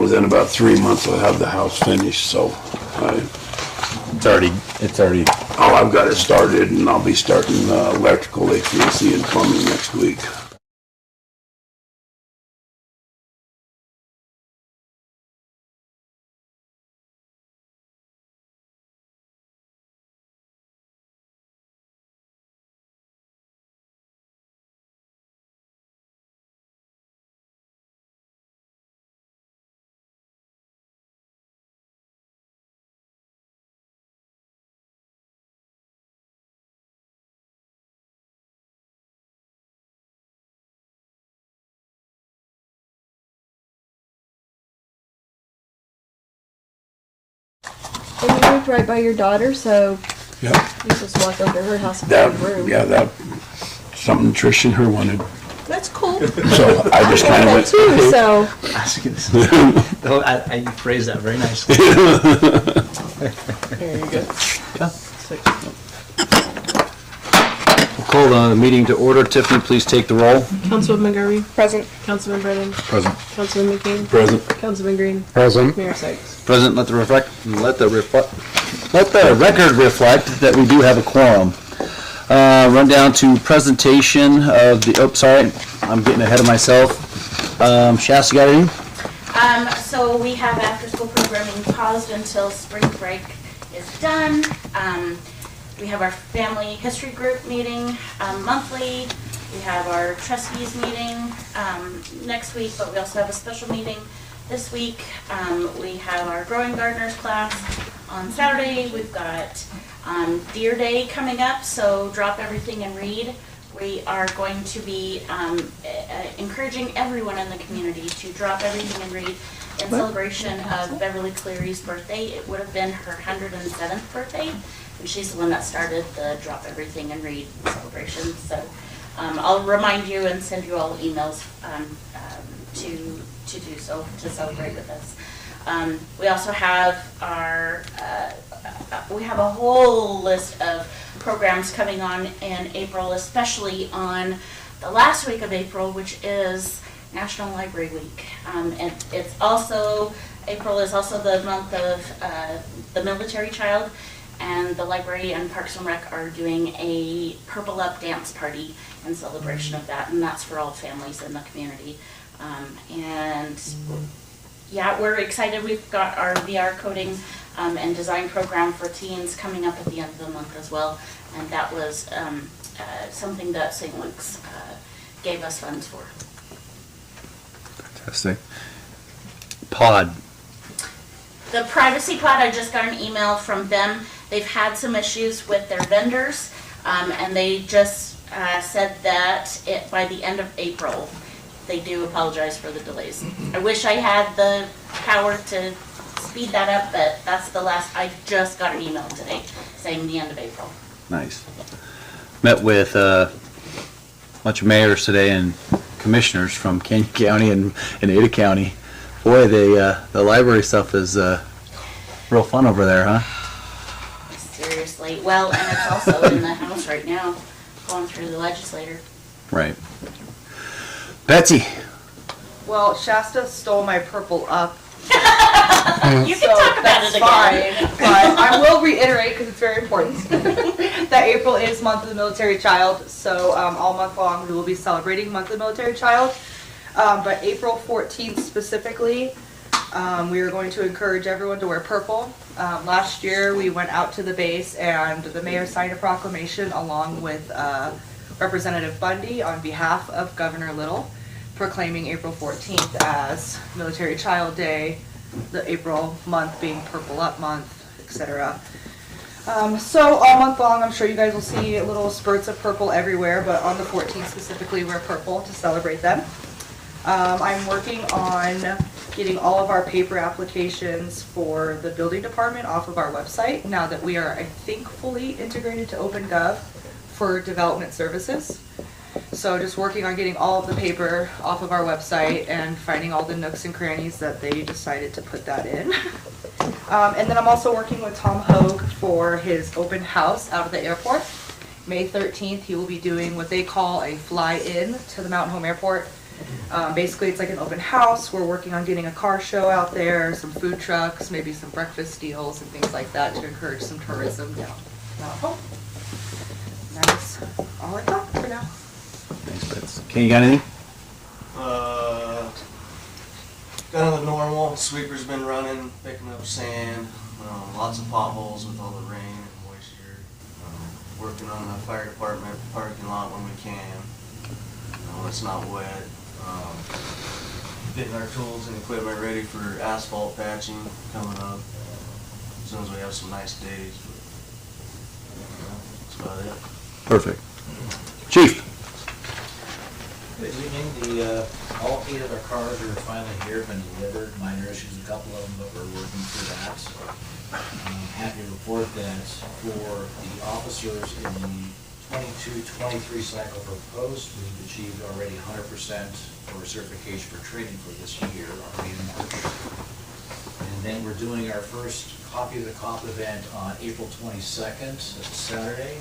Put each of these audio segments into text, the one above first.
within about 3 months I'll have the house finished, so It's already. I've got it started, and I'll be starting electrical, HVAC, and plumbing next week. And you moved right by your daughter, so Yep. you just walk over to her house and find a room. That something Trish and her wanted. That's cool. So I just kind of went. Too, so I was gonna say, you phrased that very nicely. there you go. Yeah. We'll call the meeting to order. Tiffany, please take the roll. Councilwoman McGarvey. Present. Councilman Brennan. Present. Councilman McCain. Present. Councilman Green. Present. Mayor Sykes. Present. Let the record reflect that we do have a quorum. Run down to presentation of the. Oh, sorry, I'm getting ahead of myself. Shasta, got anything? So we have after-school programming paused until spring break is done. We have our family history group meeting monthly. We have our trustees meeting next week, but we also have a special meeting this week. We have our growing gardeners class on Saturday. We've got Deer Day coming up, so drop everything and read. We are going to be encouraging everyone in the community to drop everything and read in celebration of Beverly Cleary's birthday. It would have been her 107th birthday, and she's the one that started the Drop Everything and Read celebration. So I'll remind you and send you all emails to do so, to celebrate with us. We also have we have a whole list of programs coming on in April, especially on the last week of April, which is National Library Week. And it's also, April is also the month of the military child, and the library and Parks and Rec are doing a Purple Up dance party in celebration of that, and that's for all families in the community. And yeah, we're excited. We've got our VR coding and design program for teens coming up at the end of the month as well, and that was something that St. Luke's gave us funds for. Fantastic. Pod. The privacy pod, I just got an email from them. They've had some issues with their vendors, and they just said that by the end of April. They do apologize for the delays. I wish I had the power to speed that up, but that's the last. I just got an email today saying the end of April. Nice. Met with a bunch of mayors today and commissioners from Canyon County and Ada County. Boy, the library stuff is real fun over there, huh? Seriously. Well, and it's also in the House right now, going through the legislature. Right. Betsy. Well, Shasta stole my Purple Up. You can talk about it again. Fine, but I will reiterate, because it's very important, that April is Month of the Military Child, so all month long we will be celebrating Month of the Military Child. But April 14th specifically, we are going to encourage everyone to wear purple. Last year we went out to the base and the mayor signed a proclamation along with Representative Bundy on behalf of Governor Little, proclaiming April 14th as Military Child Day, the April month being Purple Up month, etc. So all month long, I'm sure you guys will see little spurts of purple everywhere, but on the 14th specifically, wear purple to celebrate them. I'm working on getting all of our paper applications for the building department off of our website now that we are, I think, fully integrated to OpenGov for development services. So just working on getting all of the paper off of our website and finding all the nooks and crannies that they decided to put that in. And then I'm also working with Tom Hogue for his open house out of the airport. May 13th, he will be doing what they call a fly-in to the Mountain Home Airport. Basically, it's like an open house. We're working on getting a car show out there, some food trucks, maybe some breakfast deals and things like that to encourage some tourism down Idaho. That's all I got for now. Thanks, Fritz. Ken, you got anything? Kind of the normal. Sweeper's been running, picking up sand. Lots of potholes with all the rain and moisture. Working on the fire department parking lot when we can. When it's not wet. Getting our tools and equipment ready for asphalt patching coming up. As soon as we have some nice days. That's about it. Perfect. Chief? Good evening. All 8 of our cars are finally here, been delivered. Minor issues, a couple of them, but we're working through that. I'm happy to report that for the officers in the 22-23 cycle for post, we've achieved already 100% for certification for training for this year, already in March. And then we're doing our first Copy of the Cop event on April 22nd, it's a Saturday,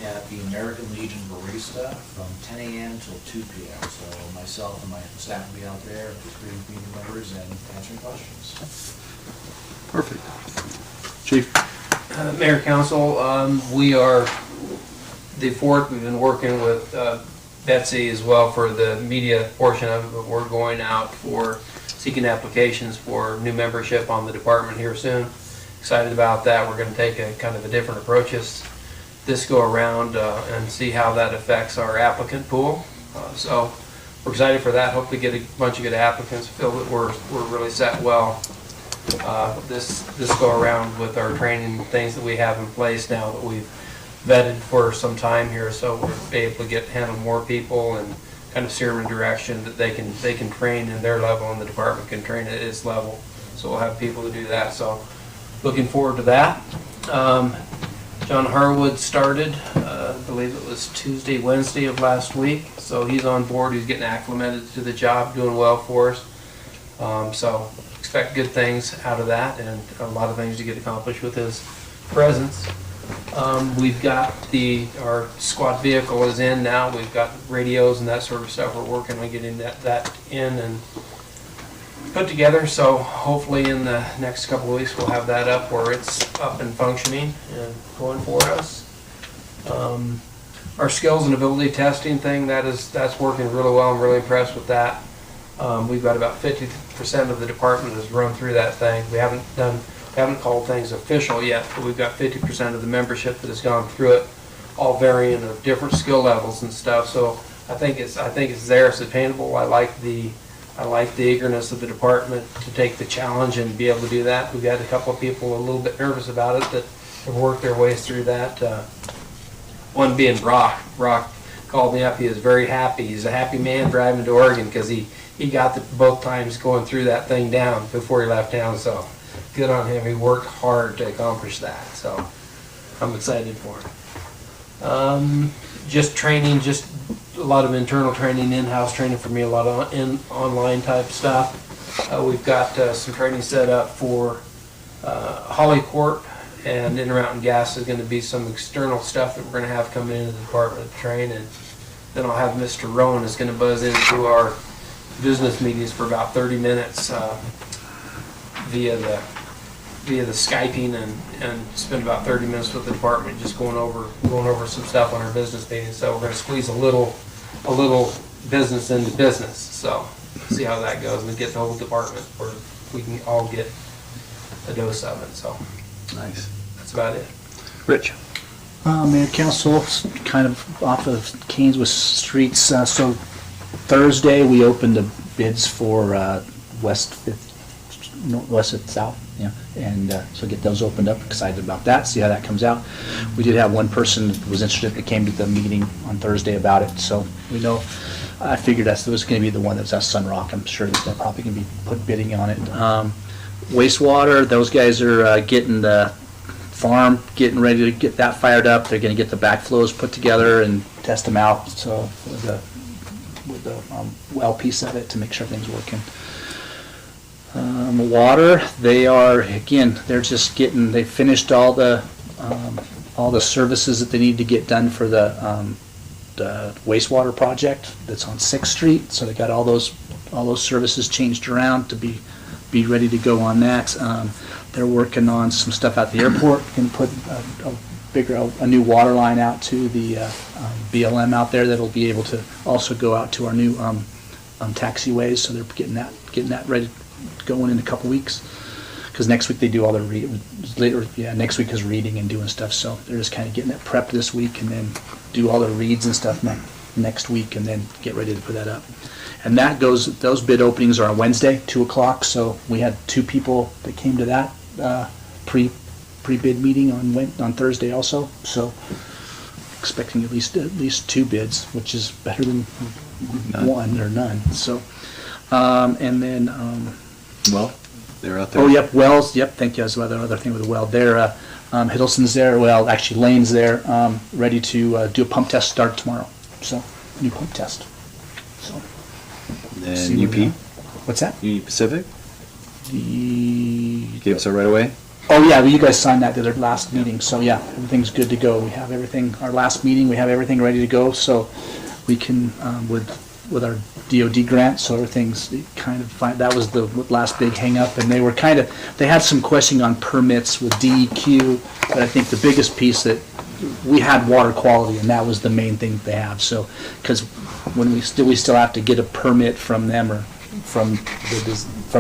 at the American Legion Barista from 10 a.m. till 2 p.m. So myself and my staff will be out there with greeting community members and answering questions. Perfect. Chief? Mayor, Council, we are, the Fort, we've been working with Betsy as well for the media portion of it, but we're going out for seeking applications for new membership on the department here soon. Excited about that. We're going to take a kind of a different approach this go around and see how that affects our applicant pool. So we're excited for that. Hope to get a bunch of good applicants. Feel that we're really set well this go around with our training and things that we have in place now that we've vetted for some time here. So we're able to handle more people and kind of steer them in a direction that they can train in their level and the department can train at its level. So we'll have people to do that. So looking forward to that. John Harwood started, I believe it was Tuesday, Wednesday of last week. So he's on board, he's getting acclimated to the job, doing well for us. So expect good things out of that and a lot of things to get accomplished with his presence. We've got our squad vehicle is in now. We've got radios and that sort of stuff. We're working on getting that in and put together. So hopefully in the next couple of weeks we'll have that up where it's up and functioning and going for us. Our skills and ability testing thing, that's working really well. I'm really impressed with that. We've got about 50% of the department has run through that thing. We haven't called things official yet, but we've got 50% of the membership that has gone through it, all varying of different skill levels and stuff. So I think it's there, it's attainable. I like the eagerness of the department to take the challenge and be able to do that. We've got a couple of people a little bit nervous about it that have worked their ways through that. One being Brock. Brock called me up. He was very happy. He's a happy man driving to Oregon because he got both times going through that thing down before he left town. So good on him. He worked hard to accomplish that. So I'm excited for him. Just training, just a lot of internal training, in-house training for me, a lot of online type stuff. We've got some training set up for Holly Court and Intermountain Gas is going to be some external stuff that we're going to have coming into the department to train. And then I'll have Mr. Rowan is going to buzz into our business meetings for about 30 minutes via the Skyping and spend about 30 minutes with the department just going over some stuff on our business meetings. So we're going to squeeze a little business into business. So see how that goes and get the whole department where we can all get a dose of it. So Nice. that's about it. Rich? Mayor, Council, kind of off of Canes Streets. So Thursday, we opened the bids for West 5th, West and South, yeah, and so get those opened up. Excited about that, see how that comes out. We did have one person that was interested that came to the meeting on Thursday about it, so we know, I figured that was going to be the one that was at Sunrock. I'm sure that they're probably going to be put bidding on it. Wastewater, those guys are getting the farm, getting ready to get that fired up. They're going to get the backflows put together and test them out, so with the well piece of it to make sure everything's working. Water, they're just getting, they finished all the services that they need to get done for the wastewater project that's on 6th Street, so they got all those services changed around to be ready to go on that. They're working on some stuff at the airport, going to put a new water line out to the BLM out there that'll be able to also go out to our new taxiways, so they're getting that ready, going in a couple weeks. Because next week they do all their next week is reading and doing stuff, so they're just kind of getting it prepped this week and then do all their reads and stuff next week and then get ready to put that up. And those bid openings are on Wednesday, 2:00, so we had 2 people that came to that pre-bid meeting on Thursday also, so expecting at least 2 bids, which is better than one or none, so, and then, Well, they're out there. oh, yep, Wells, yep, thank you, that's the other thing with the well. They're, Hiddleston's there, well, actually Lane's there, ready to do a pump test start tomorrow, so, new pump test, so. And see where we UP? are. What's that? Union Pacific? The, Gave us a right away? oh yeah, well, you guys signed that at their last meeting, so yeah, everything's good to go. We have everything, our last meeting, we have everything ready to go, so we can, with our DOD grant, so everything's kind of fine. That was the last big hang-up, and they had some questioning on permits with DEQ, but I think the biggest piece that we had water quality, and that was the main thing they have, so, because when we still have to get a permit from them or from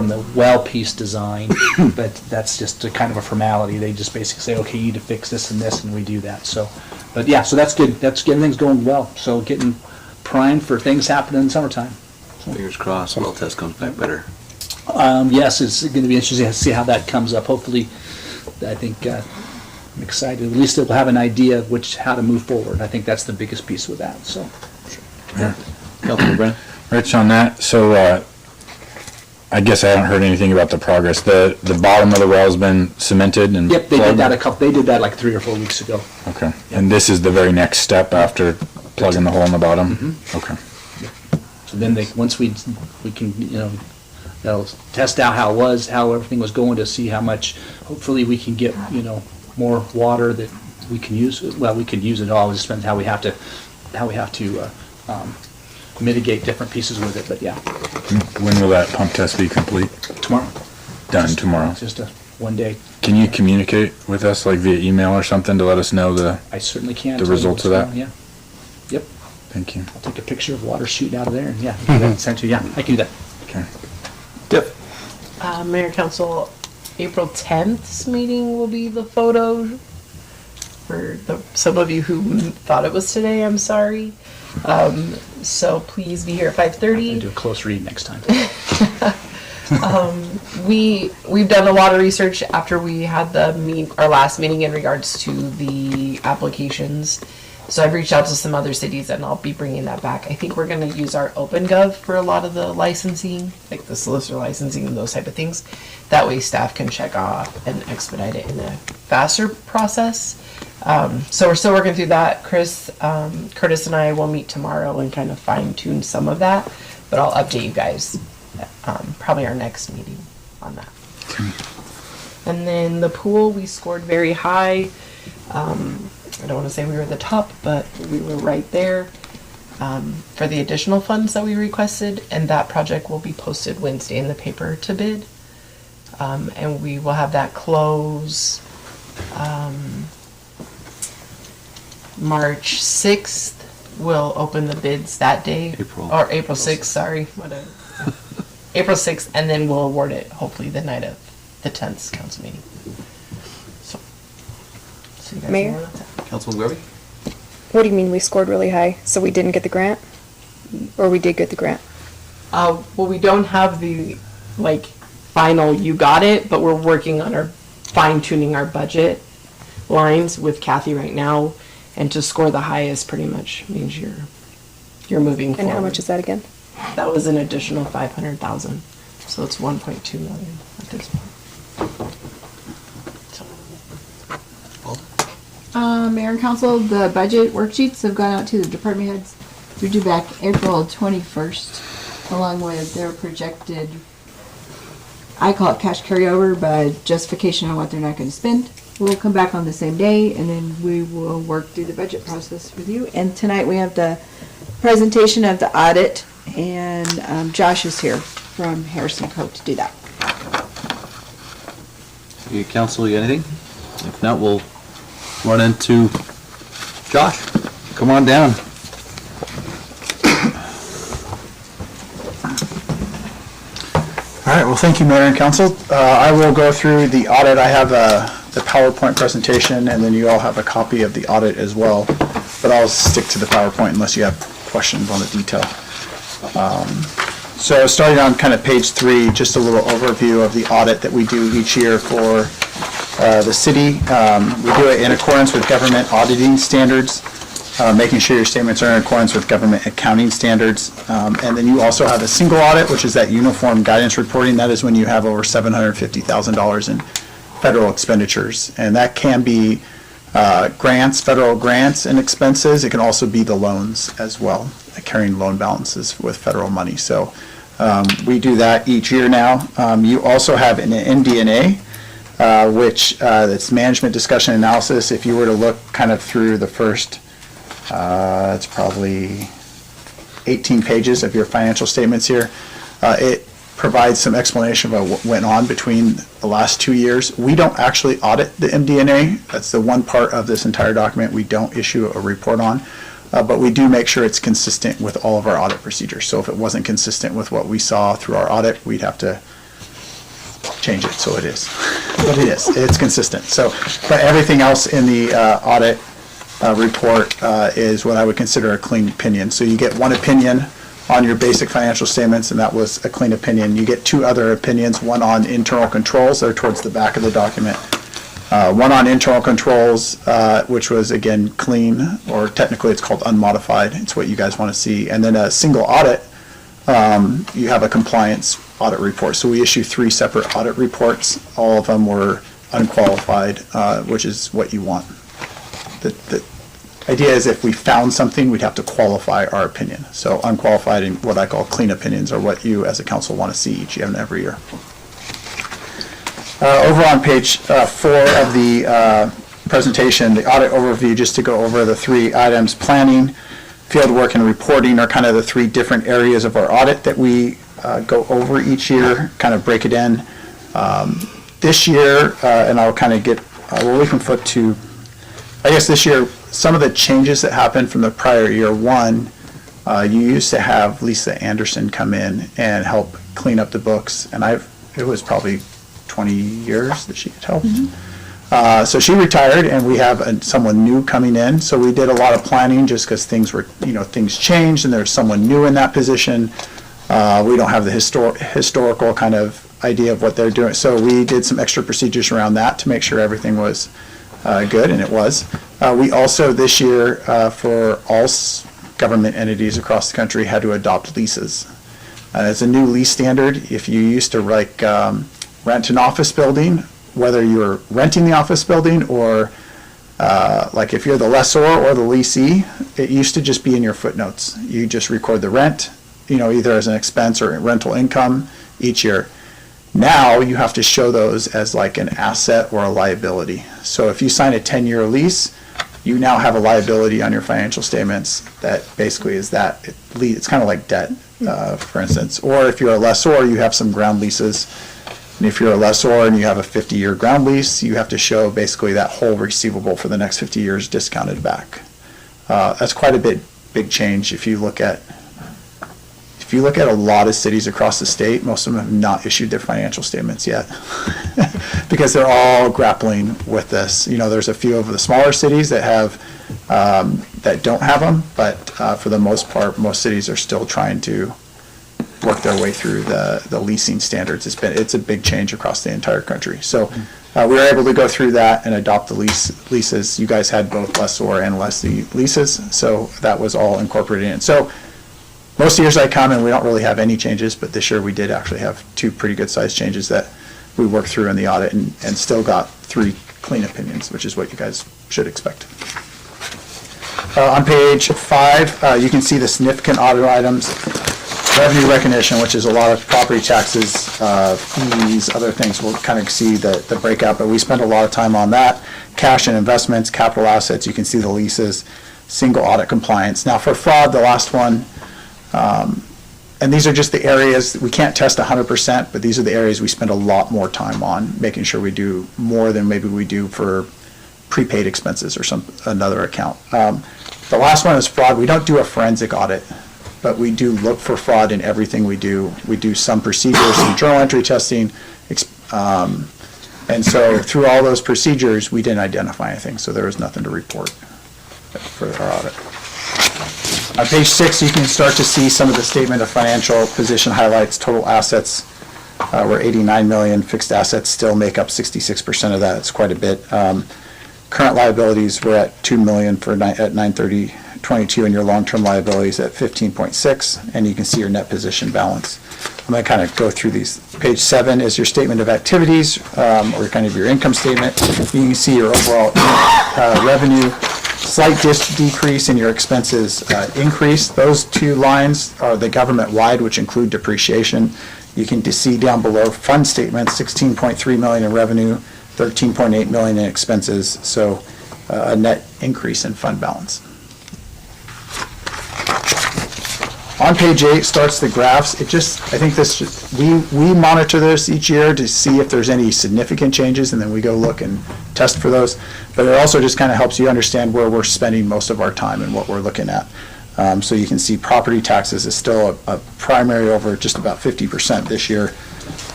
the well piece design, but that's just a kind of a formality. They just basically say, okay, you need to fix this and this, and we do that, so, but yeah, so that's good, everything's going well, so getting primed for things happening in the summertime. Fingers crossed, well test comes back better. Yes, it's going to be interesting to see how that comes up. Hopefully, I think I'm excited. At least it'll have an idea of how to move forward. I think that's the biggest piece with that. So, Councilman Brennan? Rich, on that, so I guess I haven't heard anything about the progress. The bottom of the well's been cemented and yep, they plugged? did that like 3 or 4 weeks ago. Okay, and this is the very next step after plugging the hole in the bottom? Mm-hmm. Okay. So then once we can, they'll test out how everything was going to see how much, hopefully we can get, more water that we can use. Well, we could use it all, it just depends how we have to mitigate different pieces with it, but yeah. When will that pump test be complete? Tomorrow. Done tomorrow? It's just a 1 day. Can you communicate with us, like via email or something, to let us know I certainly can. the results of that? Yeah. Yep. Thank you. I'll take a picture of water shooting out of there and yeah, do that, send to you. Yeah, I can do that. Okay. Mayor Council, April 10th's meeting will be the photo. For some of you who thought it was today, I'm sorry. So please be here at 5:30. I'll do a close read next time. We've done a lot of research after we had our last meeting in regards to the applications. So I've reached out to some other cities and I'll be bringing that back. I think we're going to use our OpenGov for a lot of the licensing, like the solicitor licensing and those type of things. That way staff can check off and expedite it in a faster process. So we're still working through that. Curtis and I will meet tomorrow and kind of fine tune some of that, but I'll update you guys probably our next meeting on that. And then the pool, we scored very high. I don't want to say we were at the top, but we were right there for the additional funds that we requested, and that project will be posted Wednesday in the paper to bid. And we will have that close March 6th. We'll open the bids that day. April 6th, sorry. Whatever. April 6th, and then we'll award it hopefully the night of the 10th council meeting. So you guys Mayor? know where that's at. Councilman Garvey? What do you mean we scored really high? So we didn't get the grant? Or we did get the grant? Well, we don't have the, final you got it, but we're working on our fine-tuning our budget lines with Kathy right now, and to score the highest pretty much means you're moving forward. And how much is that again? That was an additional 500,000, so it's 1.2 million at this point. Mayor and Council, the budget worksheets have gone out to the department heads. They're due back April 21st, along with their projected, I call it cash carryover, but justification on what they're not going to spend. We'll come back on the same day, and then we will work through the budget process with you. And tonight we have the presentation of the audit, and Josh is here from Harrison Co. to do that. You council, you anything? If not, we'll run into Josh. Come on down. All right, well, thank you, Mayor and Council. I will go through the audit. I have the PowerPoint presentation, and then you all have a copy of the audit as well, but I'll stick to the PowerPoint unless you have questions on the detail. So starting on kind of page 3, just a little overview of the audit that we do each year for the city. We do it in accordance with government auditing standards, making sure your statements are in accordance with government accounting standards. And then you also have a single audit, which is that uniform guidance reporting. That is when you have over $750,000 in federal expenditures. And that can be grants, federal grants and expenses. It can also be the loans as well, carrying loan balances with federal money. So we do that each year now. You also have an MD&A, which it's management discussion analysis. If you were to look kind of through the first, it's probably 18 pages of your financial statements here. It provides some explanation about what went on between the last 2 years. We don't actually audit the MD&A. That's the one part of this entire document we don't issue a report on. But we do make sure it's consistent with all of our audit procedures. So if it wasn't consistent with what we saw through our audit, we'd have to change it so it is. But it is. It's consistent. So, but everything else in the audit report is what I would consider a clean opinion. So you get one opinion on your basic financial statements, and that was a clean opinion. You get 2 other opinions, one on internal controls, they're towards the back of the document. One on internal controls, which was, again, clean, or technically it's called unmodified. It's what you guys want to see. And then a single audit, you have a compliance audit report. So we issue 3 separate audit reports. All of them were unqualified, which is what you want. The idea is if we found something, we'd have to qualify our opinion. So unqualified and what I call clean opinions are what you as a council want to see each and every year. Over on page 4 of the presentation, the audit overview, just to go over the 3 items, planning, field work, and reporting are kind of the 3 different areas of our audit that we go over each year, kind of break it in. This year, and I'll kind of get, well, we can flip to, I guess this year, some of the changes that happened from the prior year. One, you used to have Lisa Anderson come in and help clean up the books, and it was probably 20 years that she had helped. So she retired, and we have someone new coming in. So we did a lot of planning just because things were, things changed, and there's someone new in that position. We don't have the historical kind of idea of what they're doing. So we did some extra procedures around that to make sure everything was good, and it was. We also, this year, for all government entities across the country, had to adopt leases. It's a new lease standard. If you used to rent an office building, whether you're renting the office building or like if you're the lessor or the leasee, it used to just be in your footnotes. You just record the rent, either as an expense or rental income each year. Now you have to show those as like an asset or a liability. So if you sign a 10-year lease, you now have a liability on your financial statements that basically is that. It's kind of like debt, for instance. Or if you're a lessor, you have some ground leases. And if you're a lessor and you have a 50-year ground lease, you have to show basically that whole receivable for the next 50 years discounted back. That's quite a big change. If you look at a lot of cities across the state, most of them have not issued their financial statements yet because they're all grappling with this. There's a few of the smaller cities that have that don't have them, but for the most part, most cities are still trying to work their way through the leasing standards. It's a big change across the entire country. So we were able to go through that and adopt the leases. You guys had both lessor and lessee leases, so that was all incorporated in. So most years I come and we don't really have any changes, but this year we did actually have 2 pretty good sized changes that we worked through in the audit and still got 3 clean opinions, which is what you guys should expect. On page 5, you can see the significant audit items. revenue recognition, which is a lot of property taxes, fees, other things. We'll kind of see the breakout, but we spend a lot of time on that. Cash and investments, capital assets, you can see the leases, single audit compliance. Now for fraud, the last one, and these are just the areas, we can't test 100%, but these are the areas we spend a lot more time on, making sure we do more than maybe we do for prepaid expenses or another account. The last one is fraud. We don't do a forensic audit, but we do look for fraud in everything we do. We do some procedures, some journal entry testing, and so through all those procedures, we didn't identify anything, so there was nothing to report for our audit. On page 6, you can start to see some of the statement of financial position highlights. Total assets were 89 million. Fixed assets still make up 66% of that. It's quite a bit. Current liabilities were at 2 million at 9/30/22, and your long-term liabilities at 15.6, and you can see your net position balance. I'm going to kind of go through these. Page 7 is your statement of activities, or kind of your income statement. You can see your overall revenue, slight decrease in your expenses increase. Those two lines are the government-wide, which include depreciation. You can see down below fund statements, 16.3 million in revenue, 13.8 million in expenses, so a net increase in fund balance. On page 8 starts the graphs. I think we monitor this each year to see if there's any significant changes, and then we go look and test for those. But it also just kind of helps you understand where we're spending most of our time and what we're looking at. So you can see property taxes is still a primary over just about 50% this year.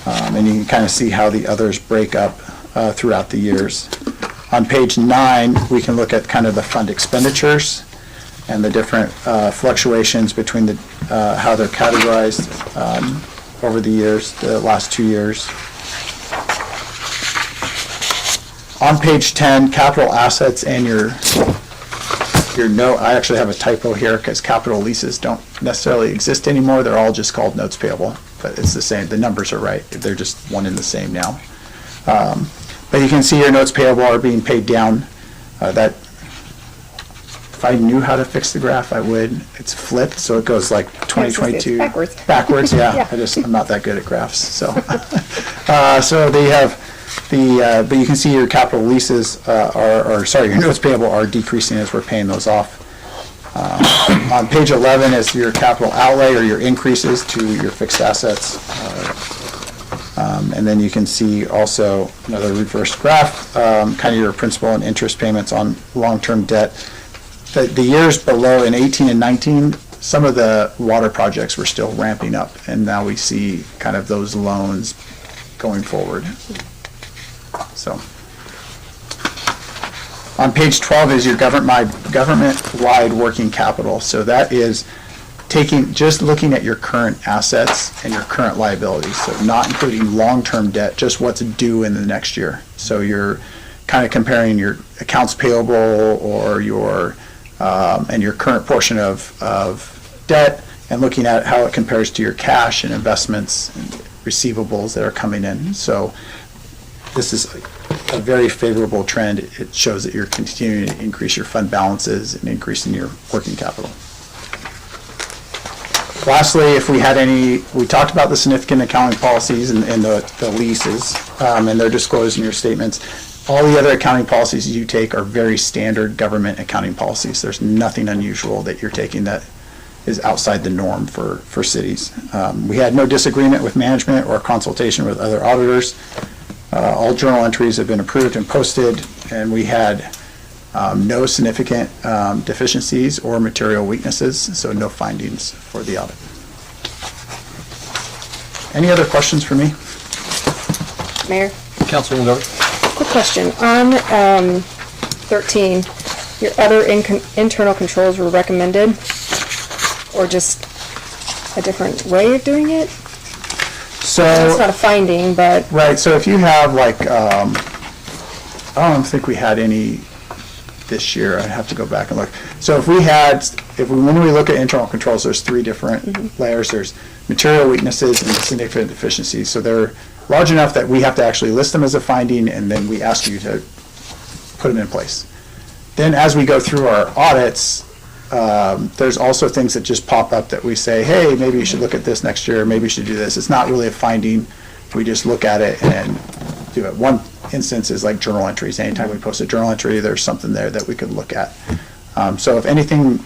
And you can kind of see how the others break up throughout the years. On page 9, we can look at kind of the fund expenditures and the different fluctuations between how they're categorized over the years, the last 2 years. On page 10, capital assets and your note, I actually have a typo here because capital leases don't necessarily exist anymore. They're all just called notes payable, but it's the same. The numbers are right. They're just one and the same now. But you can see your notes payable are being paid down. That if I knew how to fix the graph, I would. It's flipped, so it goes like 2022 backwards. Backwards, yeah. Yeah. I'm not that good at graphs, so. So they have but you can see your capital leases your notes payable are decreasing as we're paying those off. On page 11 is your capital outlay or your increases to your fixed assets. And then you can see also another reverse graph, kind of your principal and interest payments on long-term debt. The years below in 18 and 19, some of the water projects were still ramping up, and now we see kind of those loans going forward. So, on page 12 is your government-wide working capital. So that is just looking at your current assets and your current liabilities. So not including long-term debt, just what's due in the next year. So you're kind of comparing your accounts payable or your and your current portion of debt and looking at how it compares to your cash and investments and receivables that are coming in. So this is a very favorable trend. It shows that you're continuing to increase your fund balances and increasing your working capital. Lastly, if we had we talked about the significant accounting policies and the leases, and they're disclosed in your statements. All the other accounting policies you take are very standard government accounting policies. There's nothing unusual that you're taking that is outside the norm for cities. We had no disagreement with management or consultation with other auditors. All journal entries have been approved and posted, and we had no significant deficiencies or material weaknesses, so no findings for the audit. Any other questions for me? Mayor, Councilwoman Glover? quick question. On 13, your other internal controls were recommended, or just a different way of doing it? So It's not a finding, but right. So if you have like, I don't think we had any this year. I'd have to go back and look. So when we look at internal controls, there's 3 different layers. There's material weaknesses and significant deficiencies. So they're large enough that we have to actually list them as a finding, and then we ask you to put them in place. Then as we go through our audits, there's also things that just pop up that we say, hey, maybe you should look at this next year, maybe you should do this. It's not really a finding. We just look at it and do it. One instance is like journal entries. Anytime we post a journal entry, there's something there that we could look at. So if anything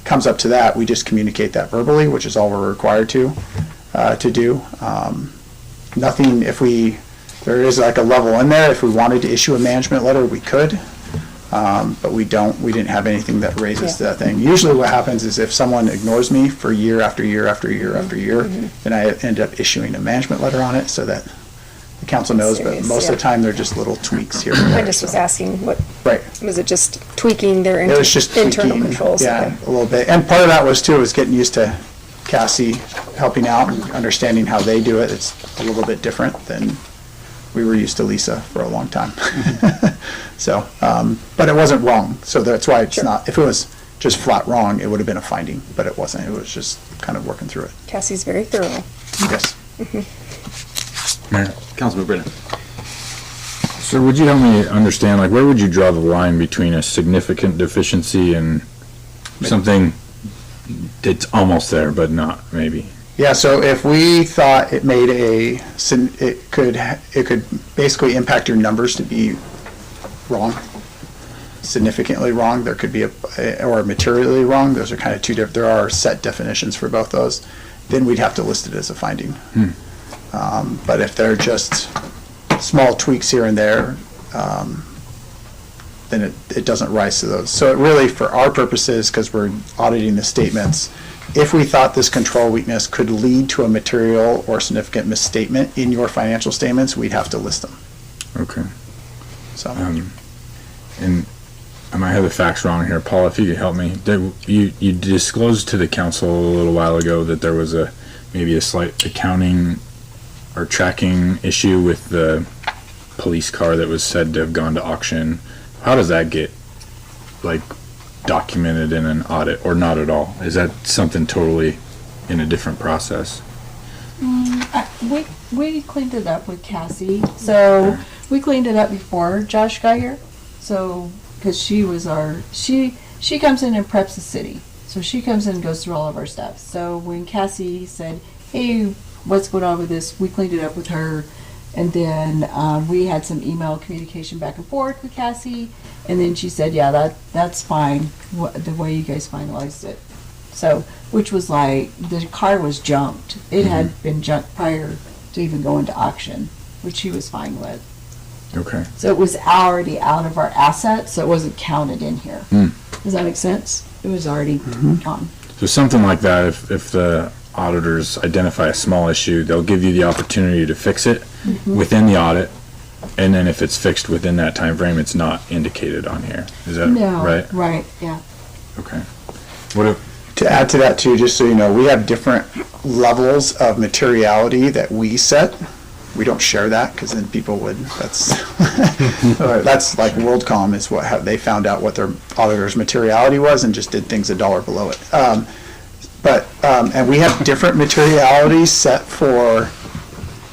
comes up to that, we just communicate that verbally, which is all we're required to do. Nothing, there is like a level in there. If we wanted to issue a management letter, we could. But we didn't have anything that raises that thing. Usually what happens is if someone ignores me for year after year after year after year, then I end up issuing a management letter on it so that the council knows, but Serious, most of the time they're just little tweaks here and there. I just was asking, what, Right. was it just tweaking their It was just internal tweaking, controls? yeah, Okay. a little bit. And part of that was too, was getting used to Cassie helping out and understanding how they do it. It's a little bit different than we were used to Lisa for a long time. So, but it wasn't wrong. So that's why it's not, if it was just flat wrong, it would have been a finding, but it wasn't. It was just kind of working through it. Cassie's very thorough. Yes. Councilman Brennan. So would you help me understand, like, where would you draw the line between a significant deficiency and something that's almost there, but not, maybe? Yeah, so if we thought it made it could basically impact your numbers to be wrong, significantly wrong, there could be or materially wrong, those are kind of two different, there are set definitions for both those, then we'd have to list it as a finding. But if they're just small tweaks here and there, then it doesn't rise to those. So it really, for our purposes, because we're auditing the statements, if we thought this control weakness could lead to a material or significant misstatement in your financial statements, we'd have to list them. Okay. So, And I might have the facts wrong here, Paul, if you could help me. You disclosed to the council a little while ago that there was maybe a slight accounting or tracking issue with the police car that was said to have gone to auction. How does that get, like, documented in an audit, or not at all? Is that something totally in a different process? We cleaned it up with Cassie, so we cleaned it up before Josh got here. So, because she comes in and preps the city. So she comes in and goes through all of our stuff. So when Cassie said, hey, what's going on with this, we cleaned it up with her. And then we had some email communication back and forth with Cassie. And then she said, yeah, that's fine, the way you guys finalized it. So, which was like, the car was junked. It had been junked prior to even going to auction, which she was fine with. Okay. So it was already out of our assets, so it wasn't counted in here. Does that make sense? It was already gone. So something like that, if the auditors identify a small issue, they'll give you the opportunity to fix it within the audit, and then if it's fixed within that time frame, it's not indicated on here. Is that right? Right, yeah. Okay. What if, to add to that too, just so you know, we have different levels of materiality that we set. We don't share that because then people would, that's like WorldCom is how they found out what their auditor's materiality was and just did things $1 below it. And we have different materialities set for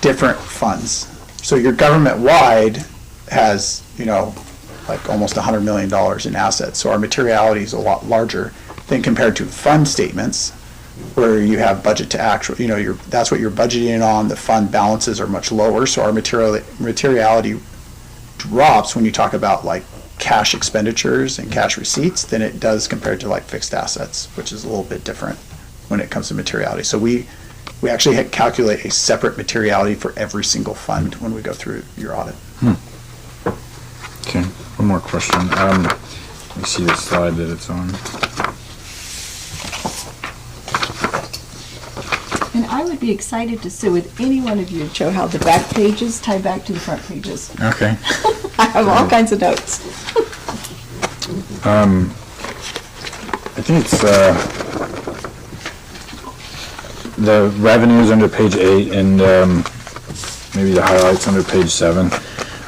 different funds. So your government-wide has, like almost $100 million in assets. So our materiality is a lot larger than compared to fund statements, where you have budget to actual, that's what you're budgeting on. The fund balances are much lower. So our materiality drops when you talk about like cash expenditures and cash receipts than it does compared to like fixed assets, which is a little bit different when it comes to materiality. So we actually calculate a separate materiality for every single fund when we go through your audit. okay, one more question. Let me see the slide that it's on. And I would be excited to sit with any one of you and show how the back pages tie back to the front pages. Okay. I have all kinds of notes. I think it's, the revenues under page 8 and maybe the highlights under page 7.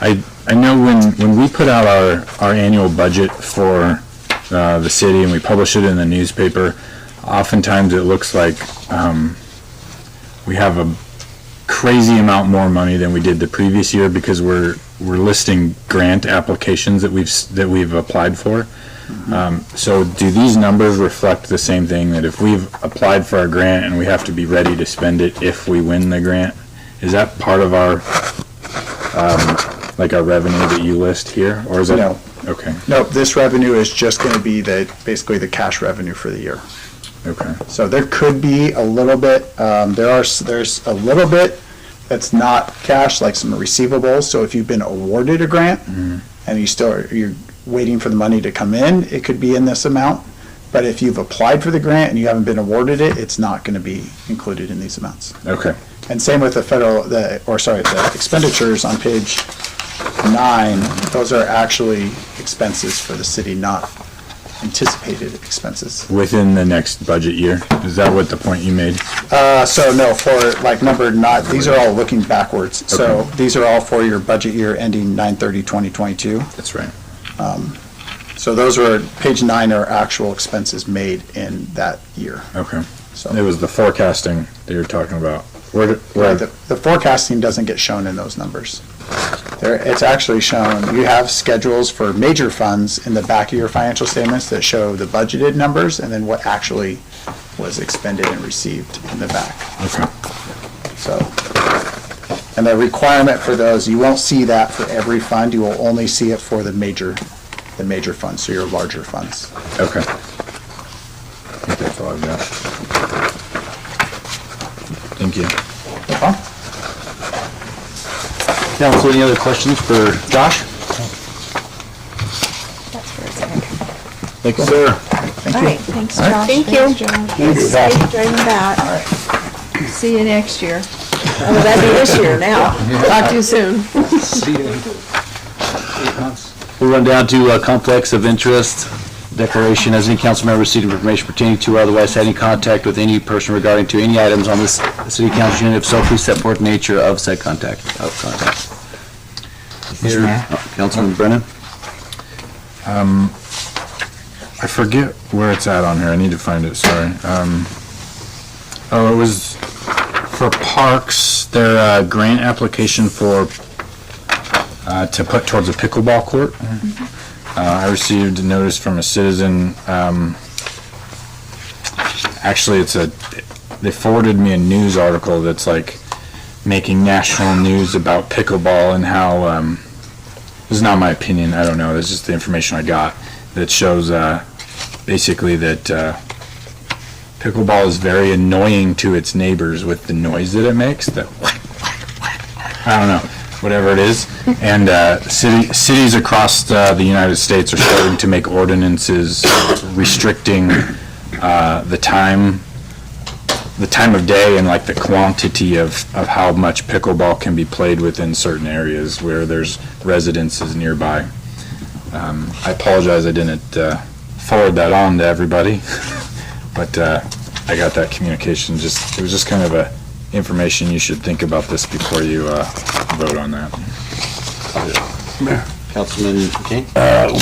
I know when we put out our annual budget for the city and we publish it in the newspaper, oftentimes it looks like we have a crazy amount more money than we did the previous year because we're listing grant applications that we've applied for. So do these numbers reflect the same thing, that if we've applied for a grant and we have to be ready to spend it if we win the grant? Is that part of our, like our revenue that you list here, or is it? No. Okay, Nope, this revenue is just gonna be basically the cash revenue for the year. okay, So there could be a little bit, there's a little bit that's not cash, like some receivables. So if you've been awarded a grant and you're waiting for the money to come in, it could be in this amount. But if you've applied for the grant and you haven't been awarded it, it's not gonna be included in these amounts. okay. And same with the expenditures on page 9, those are actually expenses for the city, not anticipated expenses. Within the next budget year? Is that what the point you made? So no, for like number 9, these are all looking backwards. So these are all for your budget year ending 9/30/2022. That's right. So those are, page 9 are actual expenses made in that year. Okay. So It was the forecasting that you're talking about. right, the forecasting doesn't get shown in those numbers. It's actually shown, you have schedules for major funds in the back of your financial statements that show the budgeted numbers and then what actually was expended and received in the back. Okay. So, and the requirement for those, you won't see that for every fund, you will only see it for the major funds, so your larger funds. Okay. I think that's all I've got. Thank you. Council, any other questions for Josh? That's for a second. Thank you, sir. All right, thanks, Josh. Thank you. Be safe driving back. See you next year. Oh, that'd be this year now. Talk to you soon. See you in 8 months. We'll run down to conflicts of interest declaration. Has any council member received information pertaining to or otherwise had any contact with any person regarding to any items on this city council unit? If so, please set forth the nature of said contact. Here, Councilman Brennan. I forget where it's at on here. I need to find it, sorry. It was for parks, their grant application for, to put towards a pickleball court. I received a notice from a citizen. Actually, they forwarded me a news article that's like making national news about pickleball and how, this is not my opinion, I don't know, this is just the information I got, that shows basically that pickleball is very annoying to its neighbors with the noise that it makes, that I don't know, whatever it is. And cities across the United States are starting to make ordinances restricting the time of day and like the quantity of how much pickleball can be played within certain areas where there's residences nearby. I apologize I didn't forward that on to everybody, but I got that communication. It was just kind of a information you should think about this before you vote on that. Mayor, Councilman King,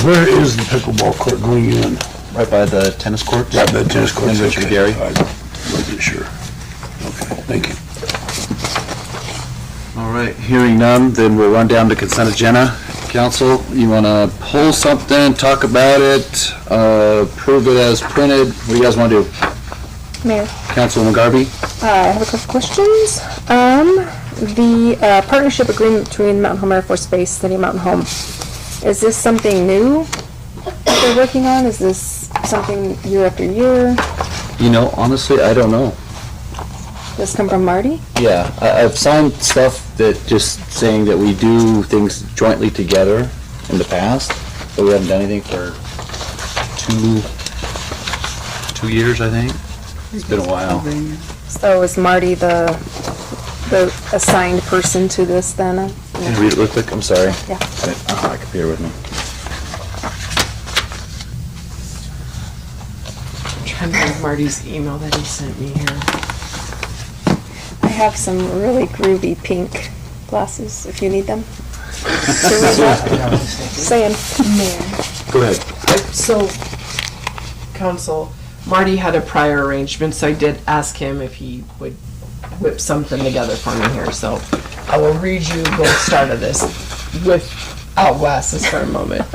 where is the pickleball court going in? right by the tennis courts. Yeah, the tennis courts. And Richard Okay. Gary. I wasn't sure. Okay, thank you. All right, hearing none, then we'll run down to consent agenda. Council, you want to pull something, talk about it, approve it as printed? What do you guys want to do? Mayor, Councilwoman Garvey? I have a couple questions. The partnership agreement between Mountain Home Air Force Base, City of Mountain Home, is this something new that they're working on? Is this something year after year? You know, honestly, I don't know. Does this come from Marty? Yeah, I've signed stuff that just saying that we do things jointly together in the past, but we haven't done anything for 2 years, I think. It's been a while. So is Marty the assigned person to this then? Can you read it real quick? I'm sorry. Yeah. I didn't have my computer with me. I'm trying to find Marty's email that he sent me here. I have some really groovy pink glasses if you need them. Saying. Go ahead. So, council, Marty had a prior arrangement, so I did ask him if he would whip something together for me here. So I will read you the start of this without glasses for a moment.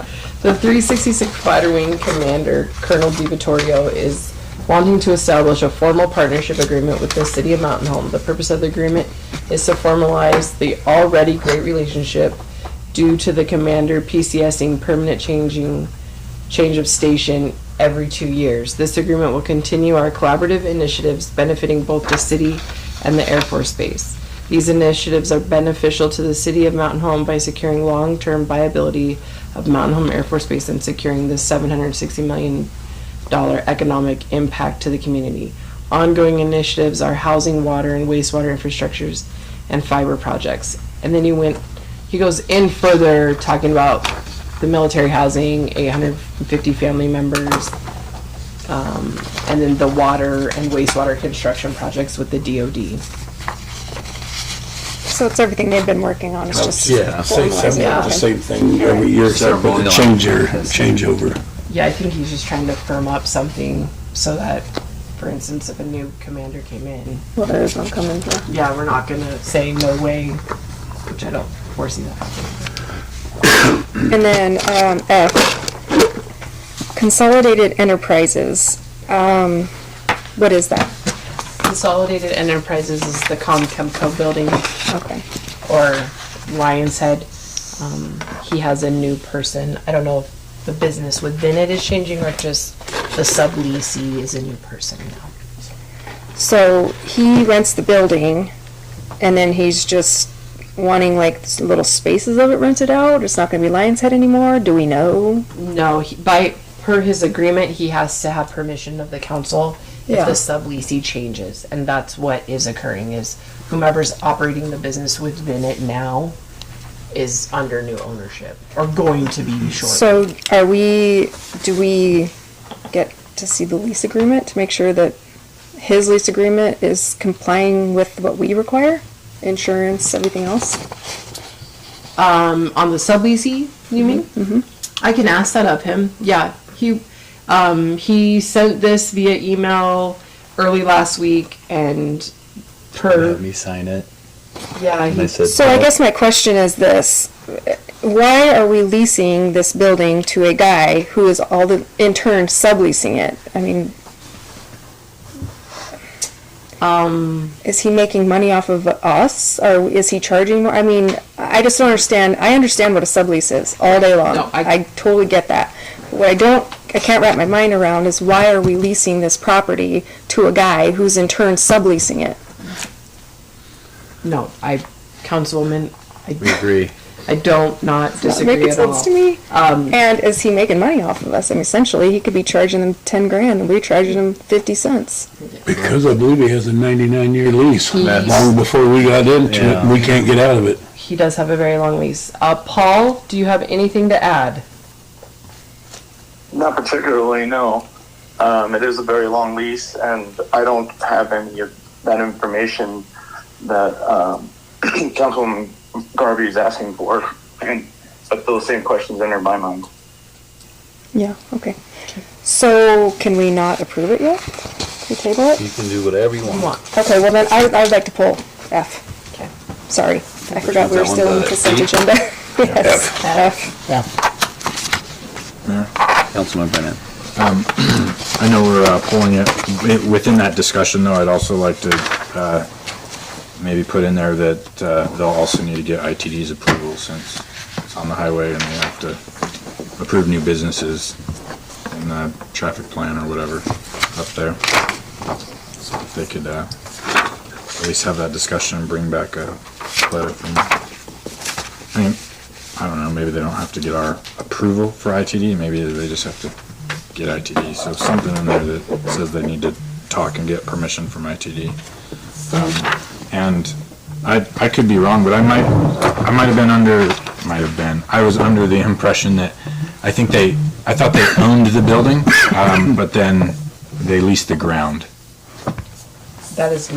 The 366 Fighter Wing Commander, Colonel DiVittorio, is wanting to establish a formal partnership agreement with the City of Mountain Home. The purpose of the agreement is to formalize the already great relationship due to the commander PCSing permanent change of station every 2 years. This agreement will continue our collaborative initiatives benefiting both the city and the Air Force Base. These initiatives are beneficial to the City of Mountain Home by securing long-term viability of Mountain Home Air Force Base and securing the $760 million economic impact to the community. Ongoing initiatives are housing, water, and wastewater infrastructures and fiber projects. And then he goes in further talking about the military housing, 850 family members, and then the water and wastewater construction projects with the DOD. So it's everything they've been working on, it's just. Yeah, formalizing it. the same thing every year, except for the changeover. Yeah, I think he's just trying to firm up something so that, for instance, if a new commander came in, Well, there is one coming through. yeah, we're not gonna say no way, which I don't foresee that happening. And then, F, Consolidated Enterprises, what is that? Consolidated Enterprises is the Comco building, Okay. or Lion's Head. He has a new person. I don't know if the business within it is changing or just the subleasee is a new person now. So he rents the building, and then he's just wanting like little spaces of it rented out? It's not gonna be Lion's Head anymore? Do we know? No, per his agreement, he has to have permission of the council if Yeah. the subleasee changes, and that's what is occurring, is whomever's operating the business within it now is under new ownership, or going to be shortly. So do we get to see the lease agreement to make sure that his lease agreement is complying with what we require? Insurance, everything else? On the subleasee, you mean? Mm-hmm. I can ask that of him. Yeah, he sent this via email early last week, and Have me sign it. yeah, And I he, said, So I guess my question is this. Why are we leasing this building to a guy who is in turn subleasing it? I mean, is he making money off of us, or is he charging more? I mean, I just don't understand. I understand what a sublease is all day long. No, I totally get that. What I can't wrap my mind around is why are we leasing this property to a guy who's in turn subleasing it? no, Councilwoman, we agree. I don't not Does that disagree make at all. sense to me? And is he making money off of us? I mean, essentially, he could be charging them 10 grand and we're charging him 50 cents. Because I believe he has a 99-year lease, That's- long before we got into it, Yeah. we can't get out of it. He does have a very long lease. Paul, do you have anything to add? Not particularly, no. It is a very long lease, and I don't have any of that information that Councilwoman Garvey is asking for, but those same questions enter my mind. Yeah, okay. So can we not approve it yet? Can we table it? You can do whatever you Come want. on. Okay, well then I would like to pull F. Okay. Sorry, I forgot we were that one still in the consent E? agenda. Yes, F. Councilman Brennan. I know we're pulling it, within that discussion though, I'd also like to maybe put in there that they'll also need to get ITD's approval since it's on the highway and they have to approve new businesses in the traffic plan or whatever up there. So if they could at least have that discussion and bring back a letter from, I don't know, maybe they don't have to get our approval for ITD, maybe they just have to get ITD, so something in there that says they need to talk and get permission from ITD. And I could be wrong, but I was under the impression that, I thought they owned the building, but then they leased the ground. That is,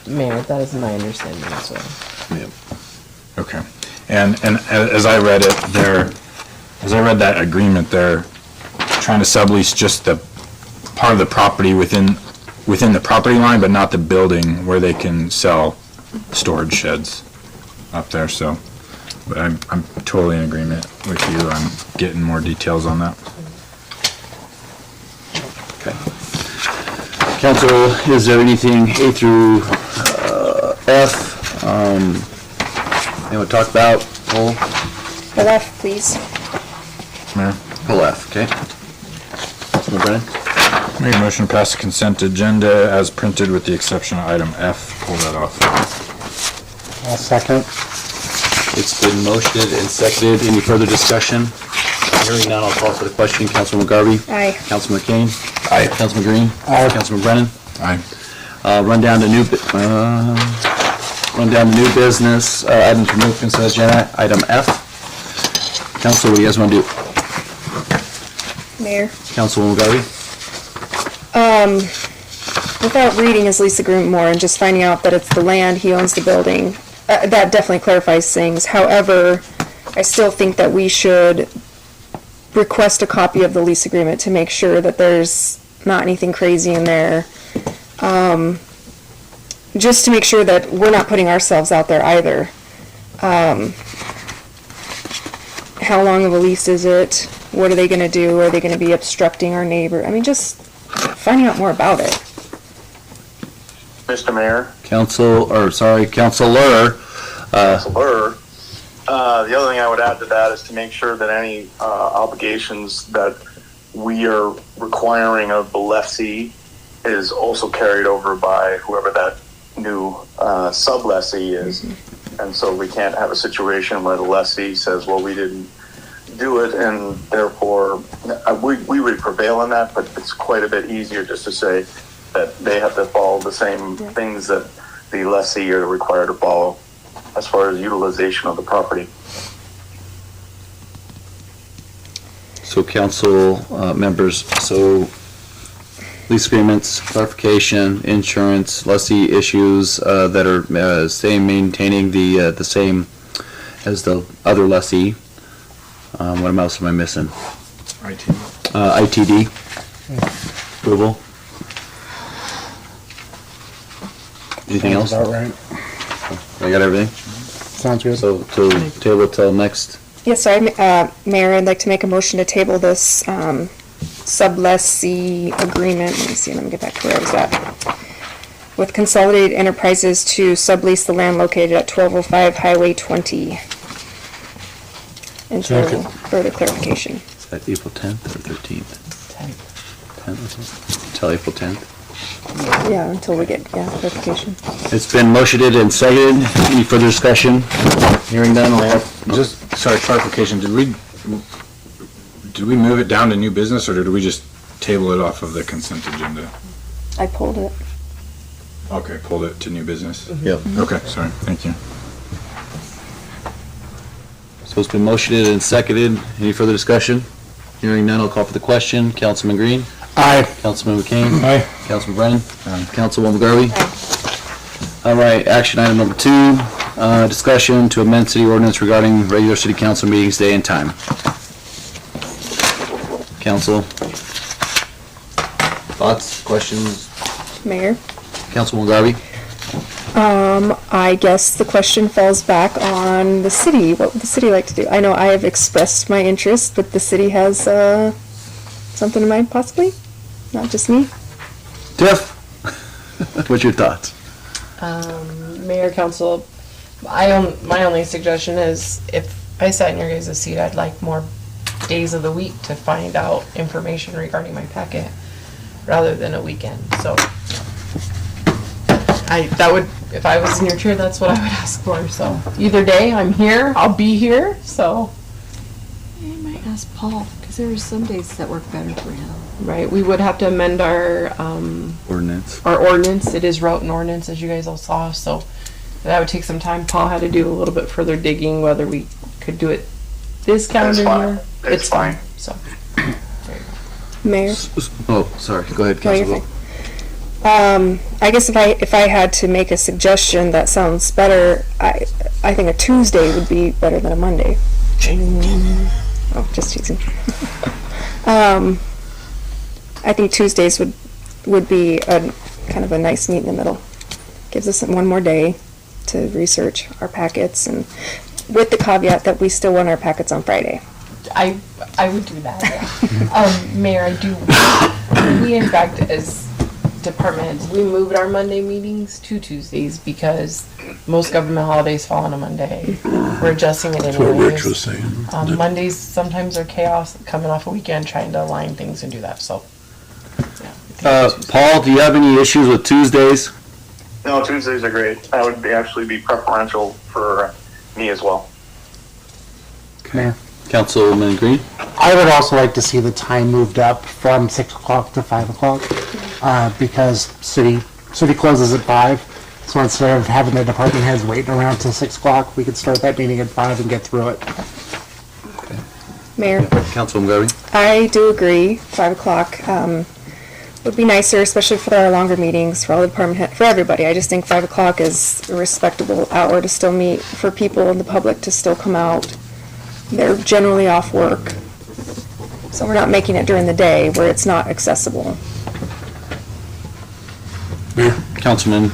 Mayor, that is my understanding as well. Okay. And as I read it, as I read that agreement, they're trying to sublease just the part of the property within the property line, but not the building where they can sell storage sheds up there, so. But I'm totally in agreement with you on getting more details on that. Council, is there anything A through F, you want to talk about? The left, please. Mayor? Pull F, okay. Councilman Brennan? Make a motion to pass the consent agenda as printed with the exception of item F. Pull that off. I'll second. It's been motioned and seconded. Any further discussion? Hearing none, I'll call for the question. Councilman Garvey? Aye. Councilman McCain? Aye. Councilman Green? Aye. Councilman Brennan? Aye. Run down to new business, items removed from consent agenda, item F. Council, what do you guys want to do? Mayor. Councilwoman Garvey? Without reading his lease agreement more and just finding out that it's the land, he owns the building, that definitely clarifies things. However, I still think that we should request a copy of the lease agreement to make sure that there's not anything crazy in there. Just to make sure that we're not putting ourselves out there either. How long of a lease is it? What are they gonna do? Are they gonna be obstructing our neighbor? I mean, just finding out more about it. Mr. Mayor, Counselor. Counselor, the other thing I would add to that is to make sure that any obligations that we are requiring of the lessee is also carried over by whoever that new sub-lessee is. And so we can't have a situation where the lessee says, well, we didn't do it, and therefore we would prevail on that, but it's quite a bit easier just to say that they have to follow the same things that the lessee are required to follow as far as utilization of the property. So council members, so lease agreements, clarification, insurance, lessee issues that are maintaining the same as the other lessee. What else am I missing? ITD approval. Anything else? About right. I got everything. Sounds good. So to table till next. Yes, sorry, Mayor, I'd like to make a motion to table this sublessee agreement. Let me see, let me get back to where I was at. With Consolidated Enterprises to sublease the land located at 1205 Highway 20. Until further clarification. Is that April 10th or 13th? 10th. Until April 10th. Yeah, until we get, clarification. It's been motioned and seconded. Any further discussion? Hearing none, we'll have Sorry, clarification, did we move it down to new business, or did we just table it off of the consent agenda? I pulled it. Okay, pulled it to new business? Yep. Okay, sorry, thank you. So it's been motioned and seconded. Any further discussion? Hearing none, I'll call for the question. Councilman Green? Aye. Councilman McCain? Aye. Councilman Brennan? Aye. Councilwoman Garvey? All right, action item number 2, discussion to amend city ordinance regarding regular city council meetings day and time. Council? Thoughts, questions? Mayor? Councilwoman Garvey? I guess the question falls back on the city. What would the city like to do? I know I have expressed my interest, but the city has something in mind, possibly? Not just me? Tiff? What's your thoughts? Mayor, council, my only suggestion is if I sat in your guys' seat, I'd like more days of the week to find out information regarding my packet rather than a weekend. So if I was in your chair, that's what I would ask for. So either day, I'm here, I'll be here, so. You might ask Paul, because there are some days that work better for him. Right, we would have to amend our, Ordinance. our ordinance. It is route and ordinance, as you guys all saw, so that would take some time. Paul had to do a little bit further digging, whether we could do it this calendar year. It's fine. So, Mayor? Oh, sorry, go ahead, No, you're Councilwoman. fine. I guess if I had to make a suggestion that sounds better, I think a Tuesday would be better than a Monday. Oh, just teasing. I think Tuesdays would be a kind of a nice meet in the middle. Gives us one more day to research our packets, and with the caveat that we still want our packets on Friday. I would do that, yeah. Mayor, I do, we in fact, as department heads, we moved our Monday meetings to Tuesdays because most government holidays fall on a Monday. We're adjusting it That's what Rich anyways. was saying. Mondays sometimes are chaos, coming off a weekend, trying to align things and do that, so. Paul, do you have any issues with Tuesdays? No, Tuesdays are great. That would actually be preferential for me as well. Mayor. Councilman Green? I would also like to see the time moved up from 6 o'clock to 5 o'clock, because city closes at 5. So instead of having the department heads waiting around till 6 o'clock, we could start that meeting at 5 and get through it. Mayor, Councilman Garvey? I do agree, 5 o'clock would be nicer, especially for our longer meetings, for all the department head, for everybody. I just think 5 o'clock is a respectable hour to still meet, for people in the public to still come out. They're generally off work. So we're not making it during the day where it's not accessible. Mayor? Councilman?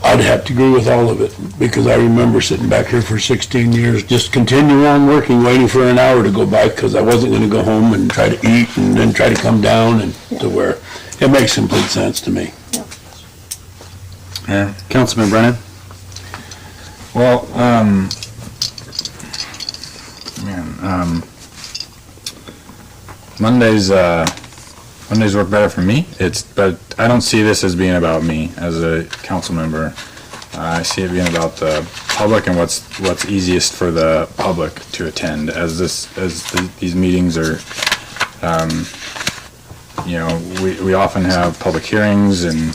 I'd have to agree with all of it, because I remember sitting back here for 16 years, just continue on working, waiting for an hour to go by, because I wasn't gonna go home and try to eat and then try to come down and to where, it makes complete sense to me. Yeah. Councilman Brennan? Well, Mondays work better for me. But I don't see this as being about me as a council member. I see it being about the public and what's easiest for the public to attend. These meetings are, we often have public hearings and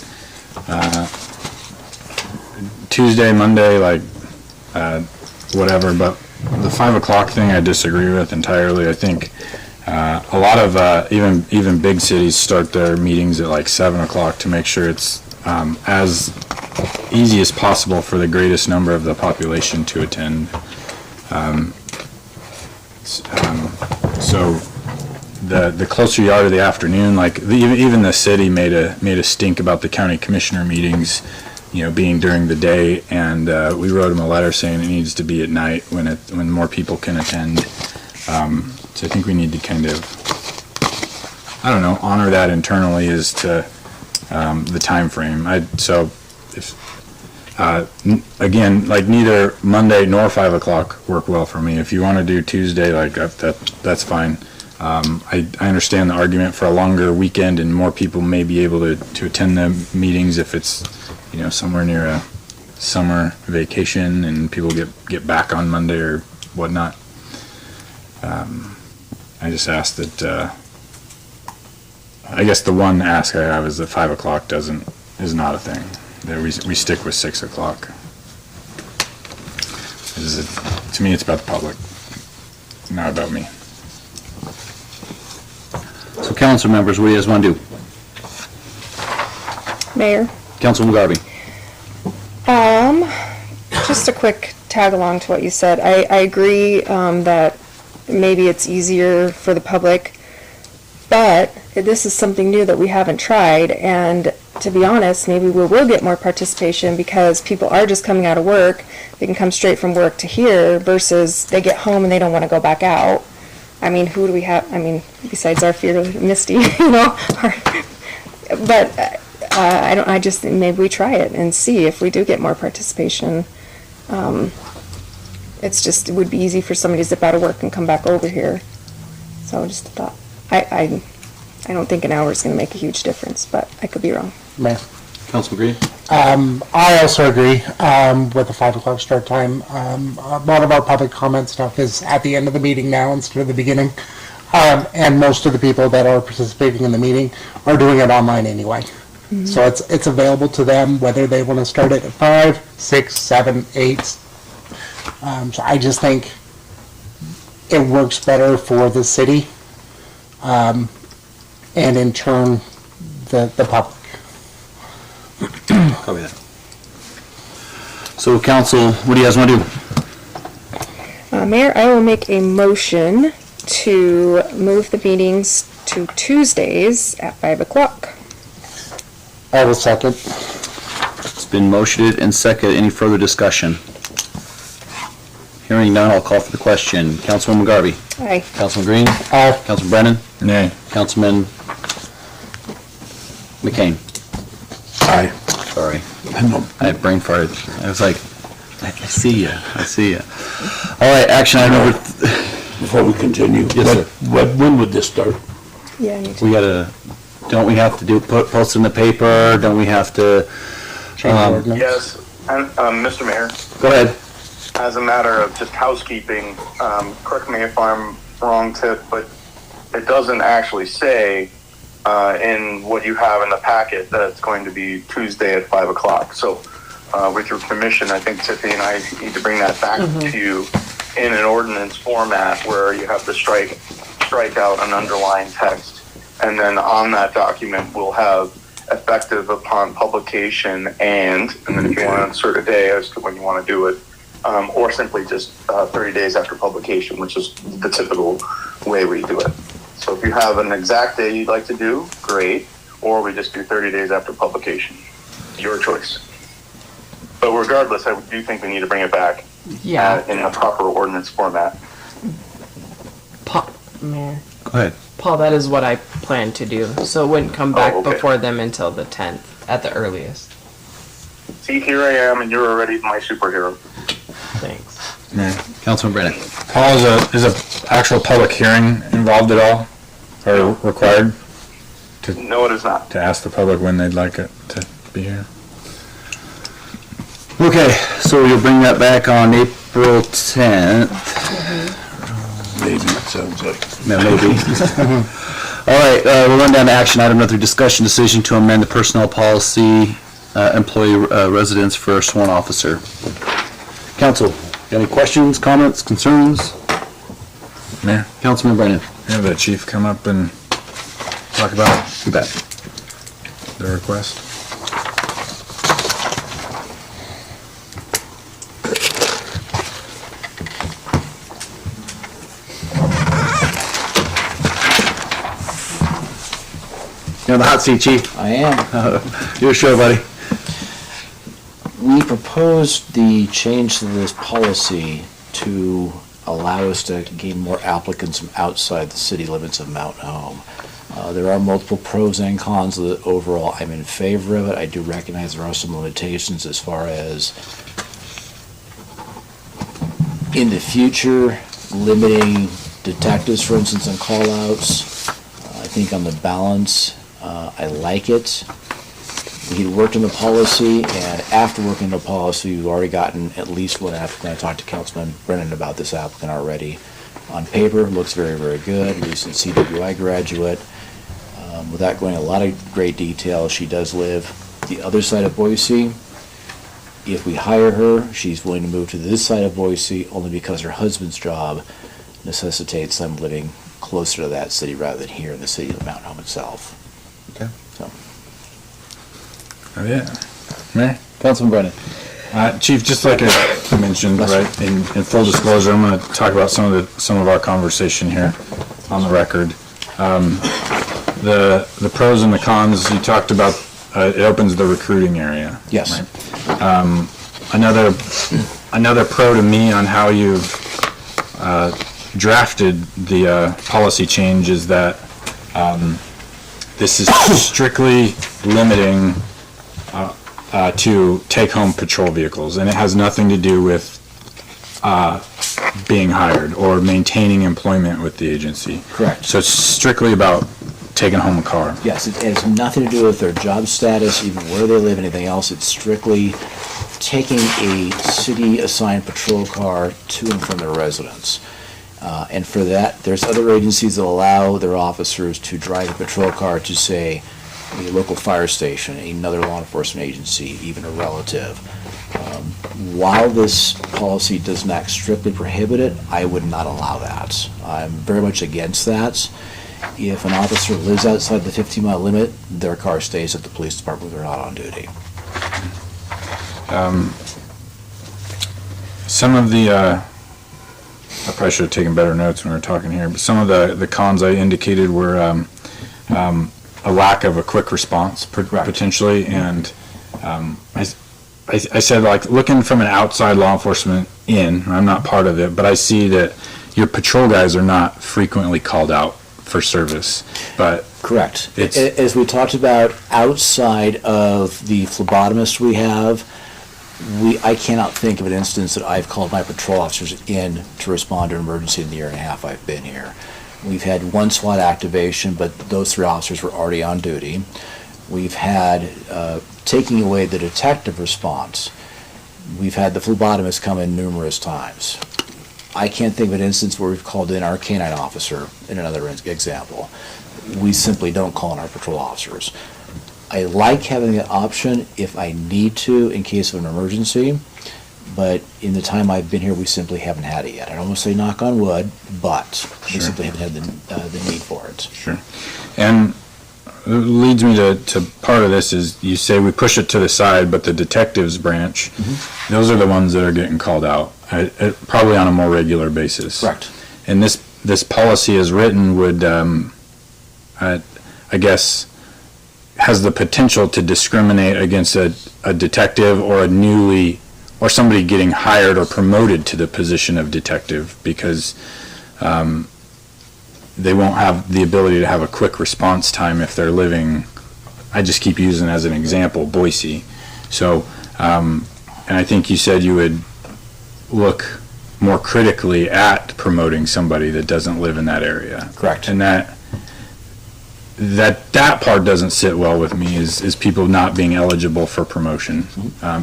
Tuesday, Monday, whatever. But the 5 o'clock thing, I disagree with entirely. I think a lot of even big cities start their meetings at 7 o'clock to make sure it's as easy as possible for the greatest number of the population to attend. So the closer you are to the afternoon, even the city made a stink about the county commissioner meetings, being during the day, and we wrote them a letter saying it needs to be at night when more people can attend. So I think we need to kind of, honor that internally as to the time frame. Again, neither Monday nor 5 o'clock work well for me. If you want to do Tuesday, that's fine. I understand the argument for a longer weekend and more people may be able to attend the meetings if it's, somewhere near a summer vacation and people get back on Monday or whatnot. I just asked that, I guess the one ask I have is that 5 o'clock is not a thing. That we stick with 6 o'clock. To me, it's about the public, not about me. So council members, what do you guys want to do? Mayor? Councilman Garvey? Just a quick tag along to what you said. I agree that maybe it's easier for the public, but this is something new that we haven't tried, and to be honest, maybe we will get more participation because people are just coming out of work. They can come straight from work to here versus they get home and they don't want to go back out. I mean, who do we have? I mean, besides our fear Misty, but I just think maybe we try it and see if we do get more participation. It would be easy for somebody to zip out of work and come back over here. So I just thought, I don't think an hour is going to make a huge difference, but I could be wrong. Mayor. Councilman Green? I also agree with the 5 o'clock start time. A lot of our public comment stuff is at the end of the meeting now instead of the beginning. And most of the people that are participating in the meeting are doing it online anyway. Mm-hmm. So it's available to them whether they want to start it at 5, 6, 7, 8. So I just think it works better for the city and in turn the public. Copy that. So council, what do you guys want to do? Mayor, I will make a motion to move the meetings to Tuesdays at 5 o'clock. I will second. It's been motioned and seconded. Any further discussion? Hearing none, I'll call for the question. Councilwoman Garvey? Aye. Councilman Green? Aye. Councilman Brennan? Nay. Councilman McCain? Aye. Sorry, No, I had brain farted. I was like, I see ya, I see ya. All right, action item number, before we continue. Yes, sir. When would this start? Yeah, you we gotta, don't we have to post in the paper? Don't we have to? Change the ordinance. Yes, and, Mr. Mayor, Go ahead. as a matter of just housekeeping, correct me if I'm wrong, Tip, but it doesn't actually say in what you have in the packet that it's going to be Tuesday at 5 o'clock. So with your permission, I think Tiffany and I need to bring that back to you in an ordinance format where you have to strike out an underlying text. And then on that document, we'll have effective upon publication and then if you want to insert a day as to when you want to do it, or simply just 30 days after publication, which is the typical way we do it. So if you have an exact day you'd like to do, great, or we just do 30 days after publication. Your choice. But regardless, I do think we need to bring it back in a proper ordinance format. Mayor. Go ahead. Paul, that is what I plan to do. So it wouldn't come back okay. before them until the 10th at the earliest. See, here I am, and you're already my superhero. Thanks. Nay. Councilman Brennan? Paul, is a actual public hearing involved at all? Or required No, it is not. to ask the public when they'd like it to be here? Okay, so you'll bring that back on April 10th. Maybe, it sounds like. Yeah, maybe. All right, we'll run down to action item number 3, discussion decision to amend the personnel policy, employee residence for a sworn officer. Council, got any questions, comments, concerns? Mayor, Councilman Brennan? have the chief come up and talk about You bet. the request. You're on the hot seat, chief. I am. Your show, buddy. We proposed the change to this policy to allow us to gain more applicants from outside the city limits of Mount Home. There are multiple pros and cons of it. Overall, I'm in favor of it. I do recognize there are some limitations as far as in the future, limiting detectives, for instance, on call-outs. I think on the balance, I like it. We had worked on the policy, and after working on the policy, we've already gotten at least one applicant. I talked to Councilman Brennan about this applicant already. On paper, looks very, very good, recent CWI graduate. Without going into a lot of great detail, she does live the other side of Boise. If we hire her, she's willing to move to this side of Boise only because her husband's job necessitates them living closer to that city rather than here in the city of Mountain Home itself. Okay. So, Oh, yeah. Mayor? Councilman Brennan? Chief, just like I mentioned, right, in full disclosure, I'm going to talk about some of our conversation here on the record. The pros and the cons, you talked about, it opens the recruiting area. yes. Right? Another pro to me on how you've drafted the policy change is that this is strictly limiting to take-home patrol vehicles, and it has nothing to do with being hired or maintaining employment with the agency. Correct. So it's strictly about taking home a car. Yes, it has nothing to do with their job status, even where they live, anything else. It's strictly taking a city-assigned patrol car to and from their residence. And for that, there's other agencies that allow their officers to drive a patrol car to, say, a local fire station, another law enforcement agency, even a relative. While this policy does not strictly prohibit it, I would not allow that. I'm very much against that. If an officer lives outside the 15-mile limit, their car stays at the police department when they're not on duty. Some of the, I probably should have taken better notes when we were talking here, but some of the cons I indicated were a lack of a quick response potentially, and I I said, like, looking from an outside law enforcement in, I'm not part of it, but I see that your patrol guys are not frequently called out for service, but Correct. It's- As we talked about, outside of the phlebotomist we have, I cannot think of an instance that I've called my patrol officers in to respond to an emergency in the year and a half I've been here. We've had one SWAT activation, but those 3 officers were already on duty. We've had, taking away the detective response, we've had the phlebotomist come in numerous times. I can't think of an instance where we've called in our canine officer in another example. We simply don't call in our patrol officers. I like having the option if I need to in case of an emergency, but in the time I've been here, we simply haven't had it yet. I don't want to say knock on wood, but we Sure. simply haven't had the need for it. Sure. And it leads me to part of this is you say we push it to the side, but the detectives branch, those are the ones that are getting called out, probably on a more regular basis. Correct. And this policy as written would, I guess, has the potential to discriminate against a detective or somebody getting hired or promoted to the position of detective because they won't have the ability to have a quick response time if they're living, I just keep using as an example, Boise. So, and I think you said you would look more critically at promoting somebody that doesn't live in that area. Correct. And that part doesn't sit well with me is people not being eligible for promotion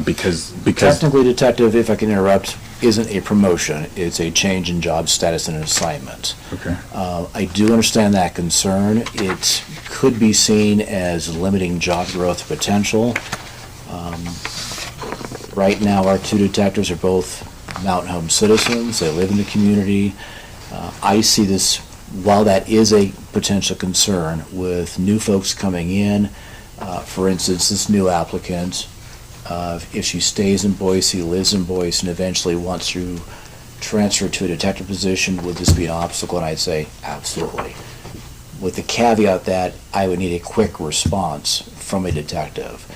because Technically, detective, if I can interrupt, isn't a promotion. It's a change in job status and an assignment. Okay. I do understand that concern. It could be seen as limiting job growth potential. Right now, our 2 detectives are both Mountain Home citizens. They live in the community. I see this, while that is a potential concern with new folks coming in, for instance, this new applicant, if she stays in Boise, lives in Boise, and eventually wants to transfer to a detective position, would this be an obstacle? And I'd say absolutely. With the caveat that I would need a quick response from a detective.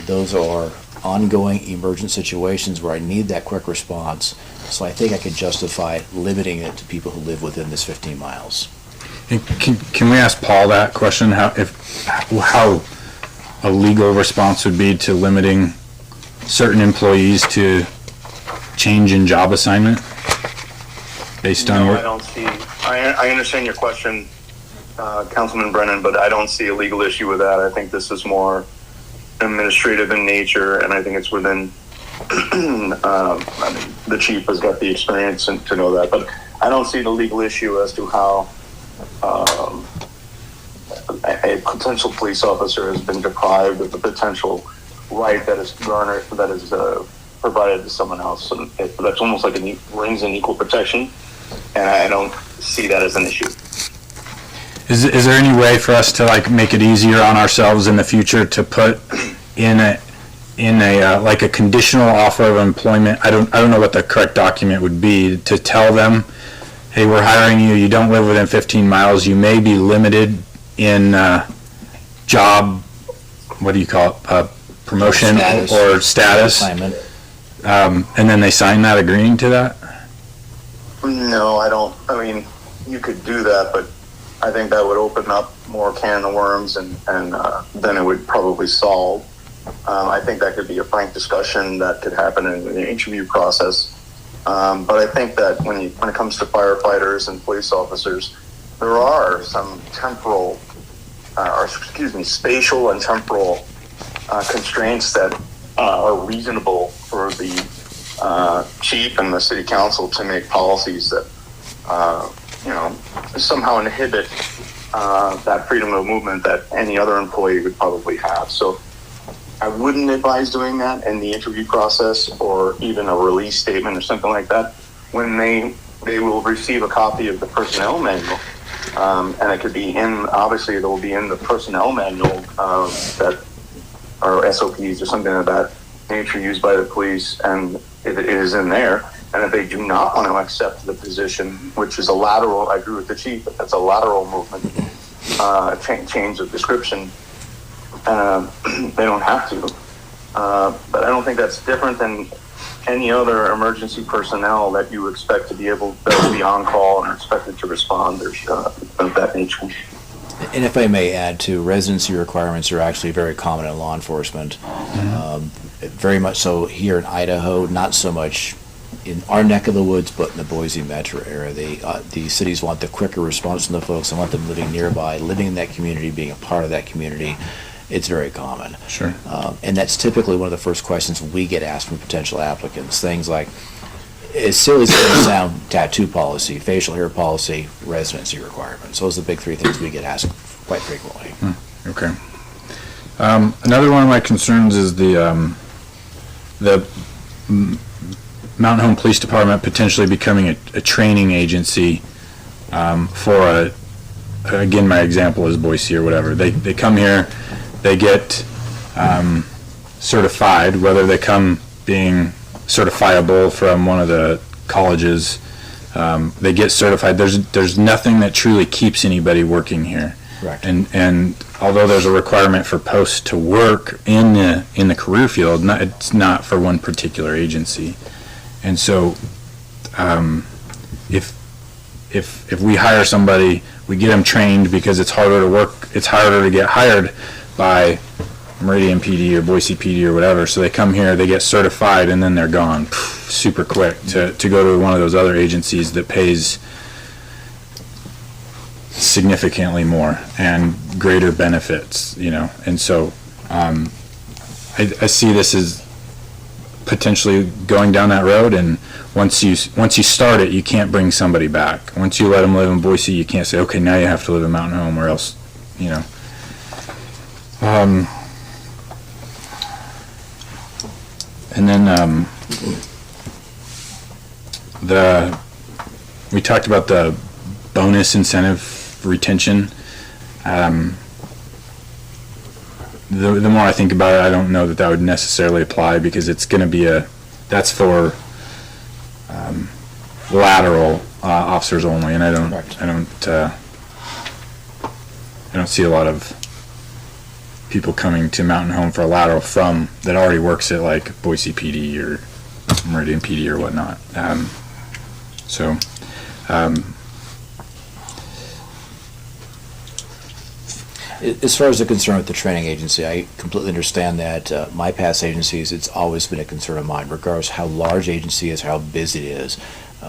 Those are ongoing emergent situations where I need that quick response, so I think I could justify limiting it to people who live within this 15 miles. And can we ask Paul that question? How a legal response would be to limiting certain employees to change in job assignment based on No, what? I don't see, I understand your question, Councilman Brennan, but I don't see a legal issue with that. I think this is more administrative in nature, and I think it's within, I mean, the chief has got the experience to know that, but I don't see the legal issue as to how a potential police officer has been deprived of the potential right that is garnered, that is provided to someone else. And that's almost like rings in equal protection, and I don't see that as an issue. Is there any way for us to like make it easier on ourselves in the future to put in a like a conditional offer of employment? I don't know what the correct document would be to tell them, hey, we're hiring you. You don't live within 15 miles. You may be limited in job. What do you call it? Promotion Status. or status. Assignment. And then they sign that agreeing to that. No, I don't. I mean, you could do that, but I think that would open up more can of worms, and then it would probably solve. I think that could be a frank discussion that could happen in the interview process. But I think that when it comes to firefighters and police officers, there are some spatial and temporal constraints that are reasonable for the chief and the city council to make policies that somehow inhibit that freedom of movement that any other employee would probably have. So I wouldn't advise doing that in the interview process or even a release statement or something like that. When they will receive a copy of the personnel manual, and it could be obviously it will be in the personnel manual that or SOPs or something of that nature used by the police, and if it is in there, and if they do not want to accept the position, which is a lateral, I agree with the chief, but that's a lateral movement, change of description, they don't have to. But I don't think that's different than any other emergency personnel that you expect to be able to be on call and are expected to respond or of that nature. And if I may add too, residency requirements are actually very common in law enforcement. Very much so here in Idaho, not so much in our neck of the woods, but in the Boise metro area. The cities want the quicker response from the folks. They want them living nearby, living in that community, being a part of that community. It's very common. Sure. And that's typically one of the first questions we get asked from potential applicants. Things like, as silly as it may sound, tattoo policy, facial hair policy, residency requirements. Those are the big three things we get asked quite frequently. Okay. Another one of my concerns is the Mountain Home Police Department potentially becoming a training agency for again, my example is Boise or whatever. They come here, they get certified, whether they come being certifiable from one of the colleges, they get certified. There's nothing that truly keeps anybody working here. Correct. And although there's a requirement for posts to work in the career field, it's not for one particular agency. And so, if we hire somebody, we get them trained because it's harder to work. It's harder to get hired by Meridian PD or Boise PD or whatever. So they come here, they get certified, and then they're gone super quick to go to one of those other agencies that pays significantly more and greater benefits, And so I see this as potentially going down that road, and once you start it, you can't bring somebody back. Once you let them live in Boise, you can't say, okay, now you have to live in Mountain Home, or else, and then we talked about the bonus incentive retention. The more I think about it, I don't know that would necessarily apply, because it's going to be that's for lateral officers only, and I don't see a lot of people coming to Mountain Home for a lateral that already works at like Boise PD or Meridian PD or whatnot. As far as the concern with the training agency, I completely understand that. My past agencies, it's always been a concern of mine, regardless how large agency is, how busy it is.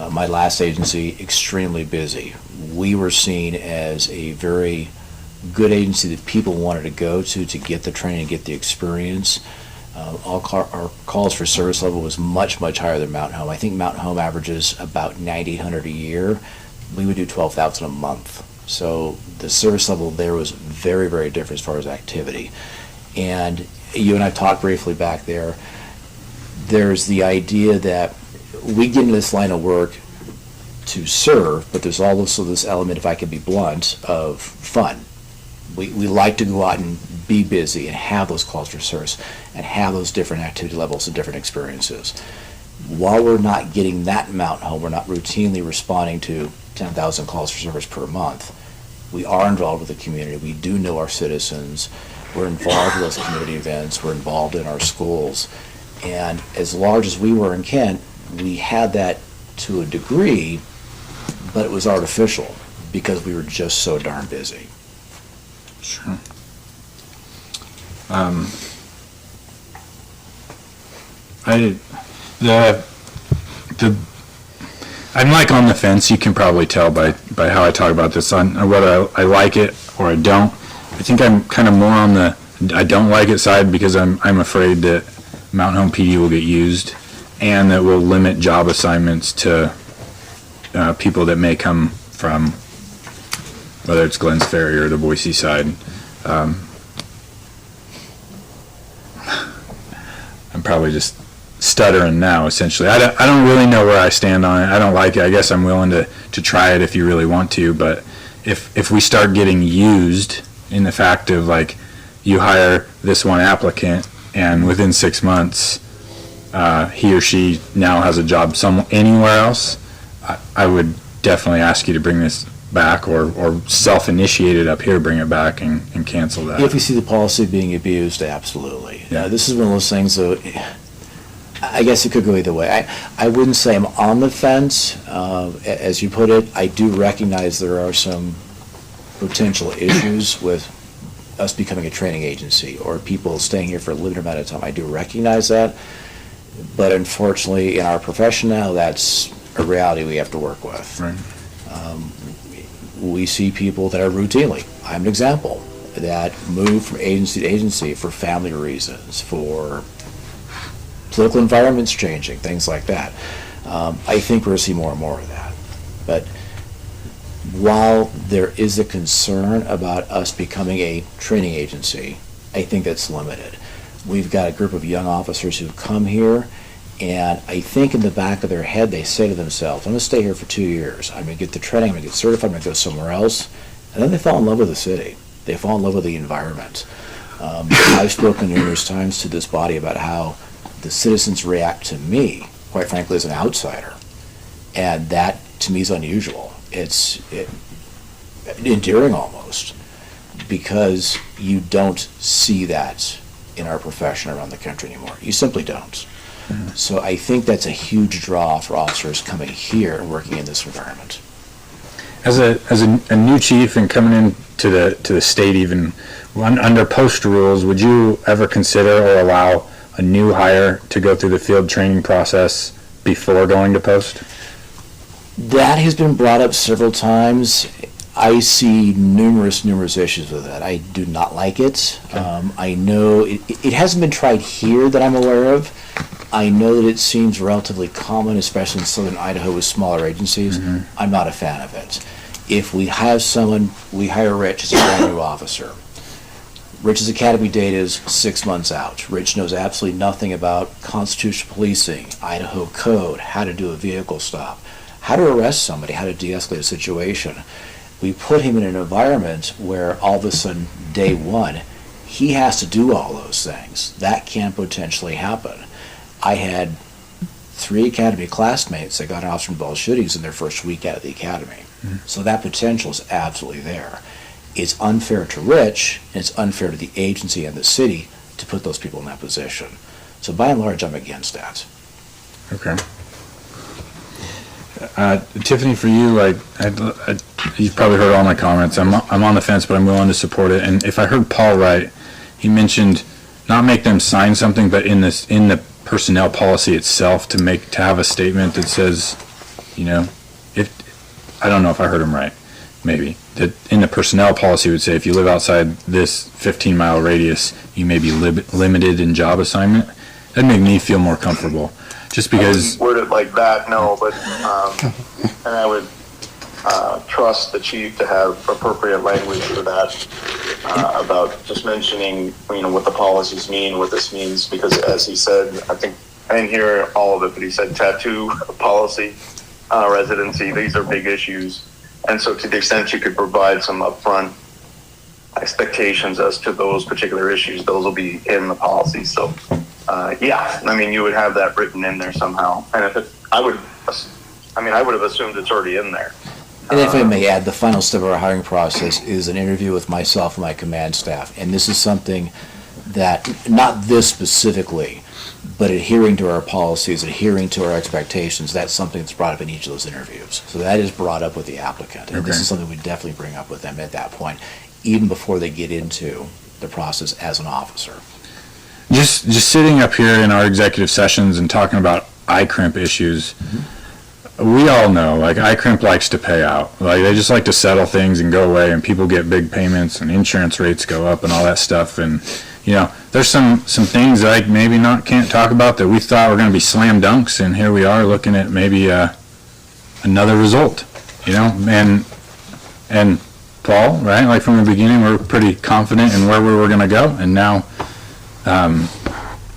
My last agency, extremely busy. We were seen as a very good agency that people wanted to go to get the training, get the experience. Our calls for service level was much, much higher than Mountain Home. I think Mountain Home averages about 9,800 a year. We would do 12,000 a month. So the service level there was very, very different as far as activity. And you and I talked briefly back there. There's the idea that we get into this line of work to serve, but there's also this element, if I can be blunt, of fun. We like to go out and be busy and have those calls for service and have those different activity levels and different experiences. While we're not getting that in Mountain Home, we're not routinely responding to 10,000 calls for service per month. We are involved with the community. We do know our citizens. We're involved with those community events. We're involved in our schools. And as large as we were in Kent, we had that to a degree, but it was artificial because we were just so darn busy. Sure. I'm like on the fence. You can probably tell by how I talk about this on whether I like it or I don't. I think I'm kind of more on the I don't like it side, because I'm afraid that Mountain Home PD will get used, and that will limit job assignments to people that may come from, whether it's Glens Ferry or the Boise side. I'm probably just stuttering now, essentially. I don't really know where I stand on it. I don't like it. I guess I'm willing to try it if you really want to, but if we start getting used in the fact of, like, you hire this one applicant and within 6 months he or she now has a job anywhere else, I would definitely ask you to bring this back or self-initiated up here, bring it back and cancel that. If we see the policy being abused, absolutely. Yeah. This is one of those things, though, I guess it could go either way. I wouldn't say I'm on the fence. As you put it, I do recognize there are some potential issues with us becoming a training agency or people staying here for a limited amount of time. I do recognize that. But unfortunately, in our profession now, that's a reality we have to work with. Right. We see people that are routinely, I'm an example, that move from agency to agency for family reasons, for political environments changing, things like that. I think we're going to see more and more of that. But while there is a concern about us becoming a training agency, I think that's limited. We've got a group of young officers who come here, and I think in the back of their head they say to themselves, I'm going to stay here for 2 years. I'm going to get the training, I'm going to get certified, I'm going to go somewhere else. And then they fall in love with the city. They fall in love with the environment. I've spoken numerous times to this body about how the citizens react to me, quite frankly, as an outsider. And that, to me, is unusual. It's endearing almost, because you don't see that in our profession around the country anymore. You simply don't. So I think that's a huge draw for officers coming here and working in this environment. As a new chief and coming into the state, even under post rules, would you ever consider or allow a new hire to go through the field training process before going to post? That has been brought up several times. I see numerous issues with that. I do not like it. I know it hasn't been tried here that I'm aware of. I know that it seems relatively common, especially in southern Idaho with smaller agencies. I'm not a fan of it. If we have someone, we hire Rich as a brand new officer. Rich's academy date is 6 months out. Rich knows absolutely nothing about constitutional policing, Idaho code, how to do a vehicle stop, how to arrest somebody, how to de-escalate a situation. We put him in an environment where all of a sudden, day one, he has to do all those things. That can potentially happen. I had 3 academy classmates that got officer-involved shootings in their first week out of the academy. So that potential is absolutely there. It's unfair to Rich, and it's unfair to the agency and the city to put those people in that position. So by and large, I'm against that. Okay. Tiffany, for you, you've probably heard all my comments. I'm on the fence, but I'm willing to support it. And if I heard Paul right, he mentioned not make them sign something, but in the personnel policy itself to have a statement that says, I don't know if I heard him right, maybe, that in the personnel policy would say if you live outside this 15-mile radius, you may be limited in job assignment. That'd make me feel more comfortable, just because. I wouldn't word it like that, no, but, and I would trust the chief to have appropriate language for that, about just mentioning, what the policies mean, what this means, because as he said, I didn't hear all of it, but he said tattoo policy, residency, these are big issues. And so to the extent you could provide some upfront expectations as to those particular issues, those will be in the policy. So, you would have that written in there somehow. And I would have assumed it's already in there. And if I may add, the final step of our hiring process is an interview with myself and my command staff. And this is something that, not this specifically, but adhering to our policies, adhering to our expectations, that's something that's brought up in each of those interviews. So that is brought up with the applicant. And this is something we definitely bring up with them at that point, even before they get into the process as an officer. Just sitting up here in our executive sessions and talking about ICRIMP issues, we all know, ICRIMP likes to pay out. They just like to settle things and go away, and people get big payments, and insurance rates go up and all that stuff. And, there's some things that I maybe can't talk about that we thought were going to be slam dunks, and here we are looking at maybe another result, And Paul, right, from the beginning, we're pretty confident in where we were going to go, and now, I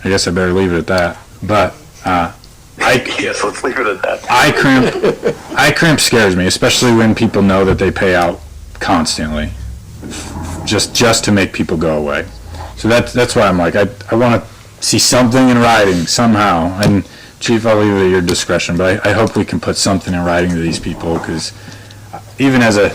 guess I better leave it at that. But yes, let's leave it at that. ICRIMP scares me, especially when people know that they pay out constantly, just to make people go away. So that's why I'm I want to see something in writing somehow. And Chief, I'll leave it at your discretion, but I hope we can put something in writing to these people, because even as I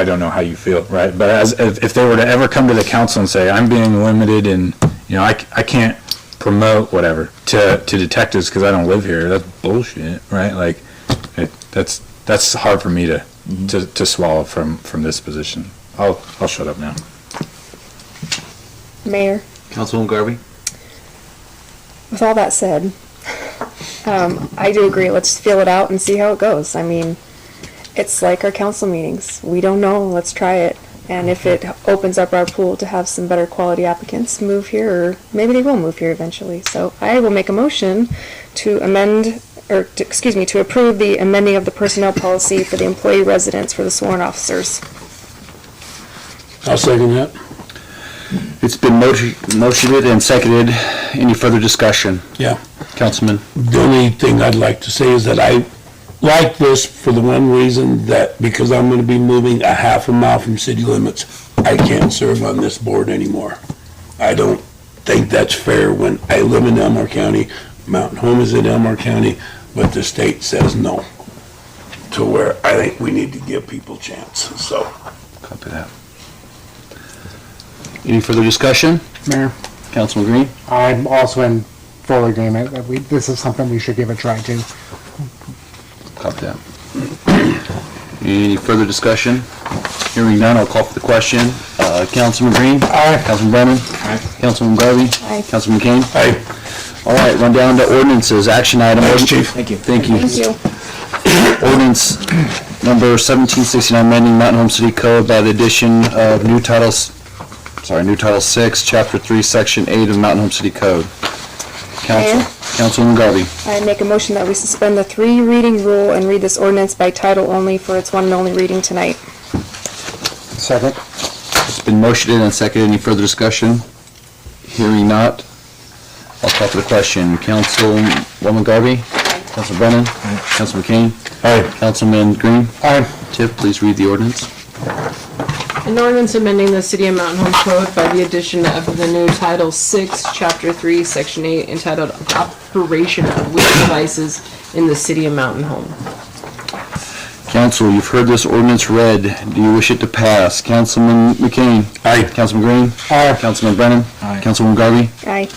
don't know how you feel, right? But as if they were to ever come to the council and say, I'm being limited and, I can't promote whatever to detectives because I don't live here, that's bullshit, right? Like, that's hard for me to swallow from this position. I'll shut up now. Mayor, Councilwoman Garvey? with all that said, I do agree. Let's feel it out and see how it goes. I mean, it's like our council meetings. We don't know. Let's try it. And if it opens up our pool to have some better quality applicants move here, or maybe they will move here eventually. So I will make a motion to to approve the amending of the personnel policy for the employee residence for the sworn officers. I'll second that. It's been motioned and seconded. Any further discussion? Yeah. Councilman? The only thing I'd like to say is that I like this for the one reason that because I'm going to be moving a half a mile from city limits, I can't serve on this board anymore. I don't think that's fair when I live in Elmore County, Mountain Home is in Elmore County, but the state says no. To where I think we need to give people a chance, so. Copy that. Any further discussion? Mayor, Councilman Green? I'm also in full agreement that this is something we should give a try to. Copy that. Any further discussion? Hearing none, I'll call for the question. Councilman Green? Aye. Councilman Brennan? Aye. Councilman Garvey? Aye. Councilman Kane? Aye. All right, run down to ordinances. Action item. Thanks, Chief. Thank you. Thank you. Thank you. Ordinance number 1769, amending Mountain Home City Code by the addition of new Title 6, Chapter 3, Section 8 of Mountain Home City Code. Mayor? Councilwoman Garvey. I make a motion that we suspend the 3 reading rule and read this ordinance by title only for its one and only reading tonight. Second. It's been motioned and seconded. Any further discussion? Hearing not, I'll call for the question. Councilwoman Garvey? Councilman Brennan? Councilman Kane? Aye. Councilman Green? Aye. Tiff, please read the ordinance. An ordinance amending the City of Mountain Home Code by the addition of the new Title 6, Chapter 3, Section 8, entitled Operation of Weed Devices in the City of Mountain Home. Council, you've heard this ordinance read. Do you wish it to pass? Councilman McCain? Aye. Councilman Green? Aye. Councilman Brennan? Aye. Councilwoman Garvey? Aye.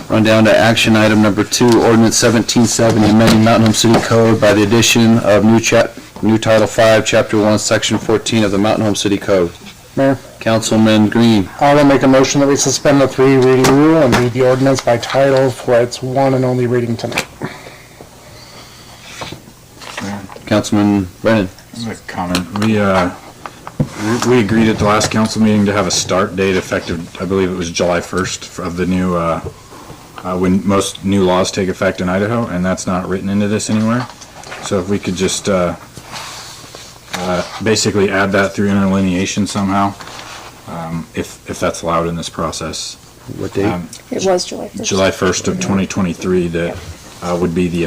Run down to action item number 2, ordinance 1770, amending Mountain Home City Code by the addition of new Title 5, Chapter 1, Section 14 of the Mountain Home City Code. Mayor, Councilman Green. I will make a motion that we suspend the 3 reading rule and read the ordinance by title for its one and only reading tonight. Councilman Brennan. A comment. We agreed at the last council meeting to have a start date effective, I believe it was July 1st of the new, when most new laws take effect in Idaho, and that's not written into this anywhere. So if we could just basically add that through interlineation somehow, if that's allowed in this process. What date? It was July 1st. July 1st of 2023, that would be the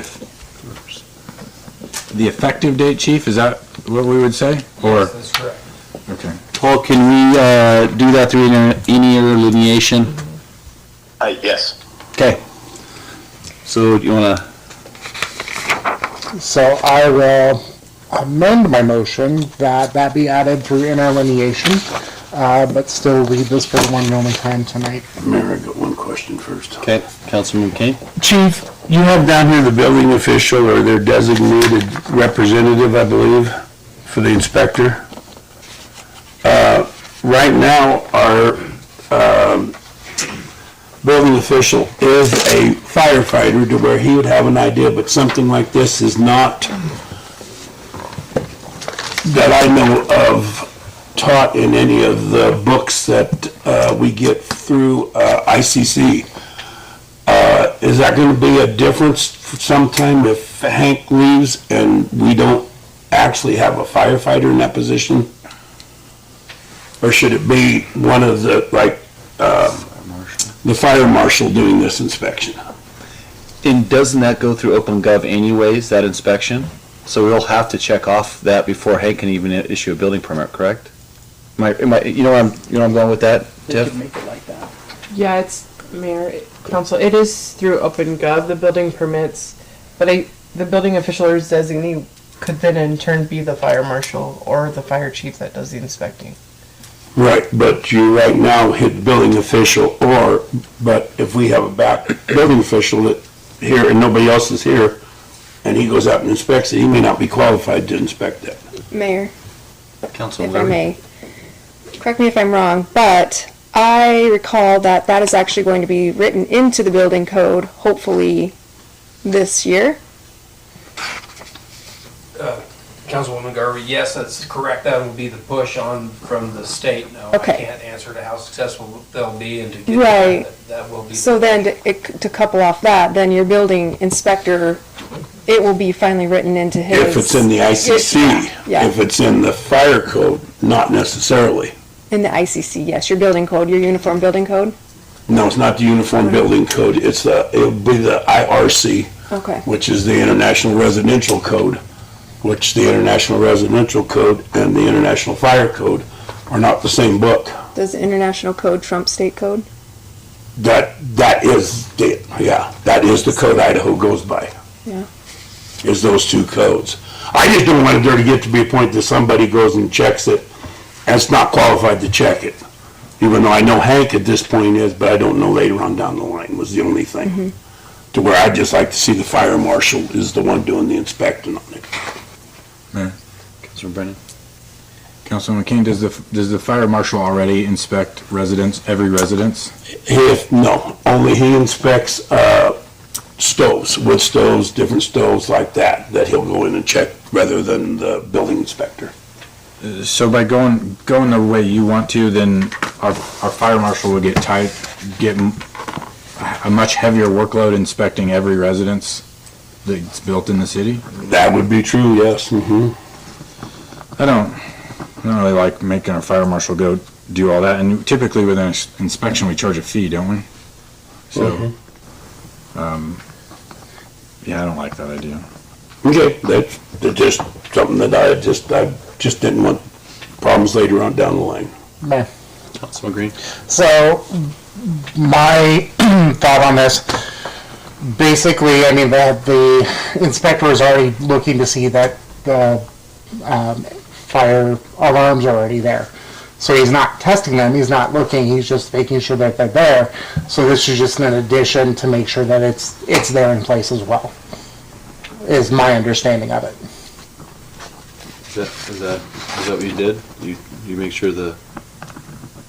effective date, Chief, is that what we would say? Or, That's correct. okay. Paul, can we do that through interlineation? Yes. Okay. So you want to, So I will amend my motion that be added through interlineation, but still read this for the one and only time tonight. Mayor, I got one question first. okay, Councilman McCain? Chief, you have down here the building official or their designated representative, I believe, for the inspector. Right now, our building official is a firefighter to where he would have an idea, but something like this is not, that I know of, taught in any of the books that we get through ICC. Is that going to be a difference sometime if Hank leaves and we don't actually have a firefighter in that position? Or should it be one of the, like, the fire marshal doing this inspection? And doesn't that go through OpenGov anyways, that inspection? So we'll have to check off that before Hank can even issue a building permit, correct? You know where I'm going with that, They Tiff? could make it like that. Yeah, it's, Mayor, Council, it is through OpenGov, the building permits, but the building official or designee could then in turn be the fire marshal or the fire chief that does the inspecting. Right, but you right now hit building official but if we have a back building official that here and nobody else is here, and he goes out and inspects it, he may not be qualified to inspect that. Mayor, Councilman if I Levy? may, correct me if I'm wrong, but I recall that that is actually going to be written into the building code, hopefully this year. Councilwoman Garvey, yes, that's correct. That will be the push on from the state. No, I Okay. can't answer to how successful they'll be and to get Right. that will be. So then, to couple off that, then your building inspector, it will be finally written into his. If it's in the ICC, Yeah. if it's in the fire code, not necessarily. In the ICC, yes, your building code, your uniform building code? No, it's not the uniform building code, it'll be the IRC, Okay. which is the International Residential Code, which the International Residential Code and the International Fire Code are not the same book. Does the international code trump state code? That is the code Idaho goes by. Yeah. Is those two codes. I just don't want there to get to be a point that somebody goes and checks it and it's not qualified to check it. Even though I know Hank at this point is, but I don't know later on down the line was the only thing. To where I'd just like to see the fire marshal is the one doing the inspecting on it. Councilman Brennan? Councilman King, does the fire marshal already inspect every residence? No, only he inspects stoves, wood stoves, different stoves like that he'll go in and check rather than the building inspector. So by going the way you want to, then our fire marshal will get a much heavier workload inspecting every residence that's built in the city? That would be true, yes. I don't really like making our fire marshal go do all that, and typically with an inspection, we charge a fee, don't we? So, yeah, I don't like that idea. Okay, that's just something that I just didn't want problems later on down the line. Mayor. Councilman Green? So, my thought on this, basically, I mean, the inspector is already looking to see that the fire alarms are already there. So he's not testing them, he's not looking, he's just making sure that they're there. So this is just an addition to make sure that it's there in place as well, is my understanding of it. Is that what you did? You make sure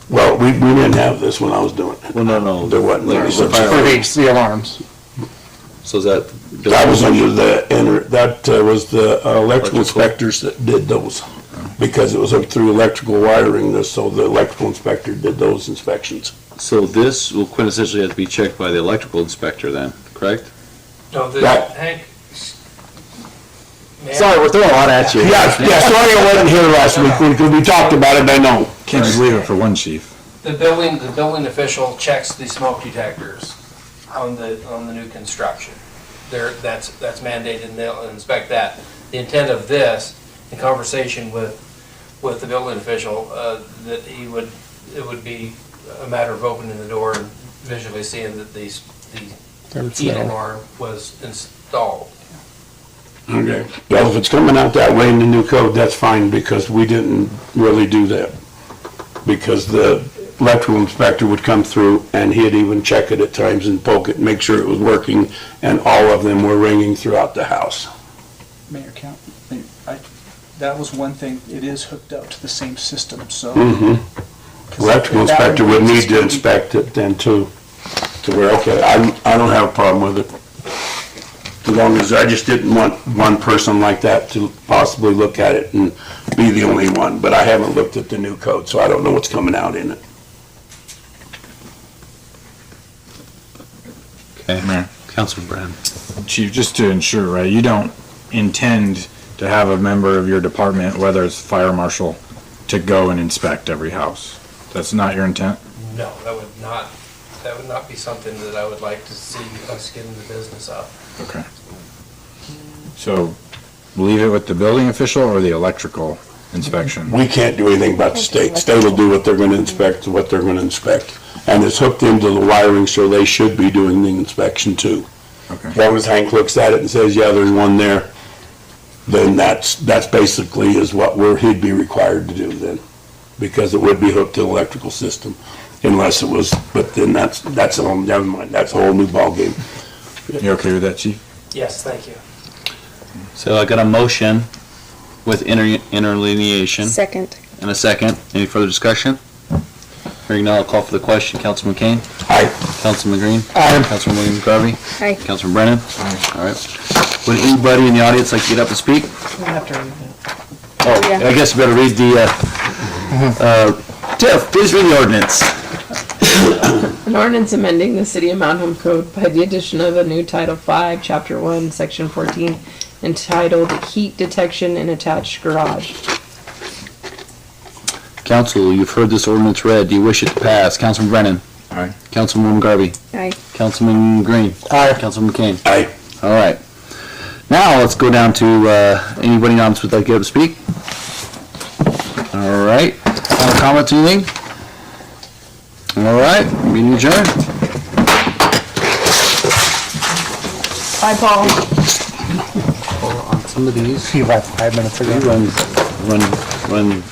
Well, we didn't have this when I was doing it. well, no. There wasn't. Like, There was the a- fire- For the alarms. So is that? That was under was the electrical inspectors that did those. Because it was up through electrical wiring, so the electrical inspector did those inspections. So this will quintessentially have to be checked by the electrical inspector then, correct? No, That- Hank. Sorry, we're throwing a lot at you. Yeah, sorry I wasn't here last week because we talked about it, I know. Can't just leave it for one chief. The building official checks the smoke detectors on the new construction. That's mandated, and they'll inspect that. The intent of this, in conversation with the building official, that it would be a matter of opening the door and visually seeing that the heat alarm was installed. Okay. Well, if it's coming out that way in the new code, that's fine, because we didn't really do that. Because the electrical inspector would come through, and he'd even check it at times and poke it, and make sure it was working, and all of them were ringing throughout the house. Mayor Count, that was one thing, it is hooked up to the same system, so. Electrical inspector would need to inspect it then too, to where, okay, I don't have a problem with it. As long as, I just didn't want one person like that to possibly look at it and be the only one, but I haven't looked at the new code, so I don't know what's coming out in it. Okay, Mayor. Councilman Brennan? Chief, just to ensure, right, you don't intend to have a member of your department, whether it's fire marshal, to go and inspect every house? That's not your intent? No, that would not be something that I would like to see us get in the business of. Okay. So, leave it with the building official or the electrical inspection? We can't do anything about the state. State will do what they're gonna inspect, what they're gonna inspect. And it's hooked into the wiring, so they should be doing the inspection too. Okay. As long as Hank looks at it and says, yeah, there's one there, then that's basically is what he'd be required to do then, because it would be hooked to the electrical system, unless it was, but then that's a whole, never mind, that's a whole new ballgame. You okay with that, chief? Yes, thank you. So I got a motion with interlineation Second. and a second. Any further discussion? Hearing none, I'll call for the question. Councilman Kane? Aye. Councilman Green? Aye. Councilman Williams Garvey? Aye. Councilman Brennan? Aye. All right. Would anybody in the audience like to get up and speak? We have to read it. Oh, yeah. I guess you better read the, Tiff, please read the ordinance. An ordinance amending the City of Mount Home Code by the addition of a new Title 5, Chapter 1, Section 14, entitled Heat Detection in Attached Garage. Council, you've heard this ordinance read. Do you wish it to pass? Councilman Brennan? Aye. Councilwoman Garvey? Aye. Councilman Green? Aye. Councilman McCain? Aye. All right. Now, let's go down to, anybody in the audience would like to get up and speak? All right. Final comments, anything? All right, meeting adjourned. Bye, Paul. On some of these, He left 5 minutes ago. run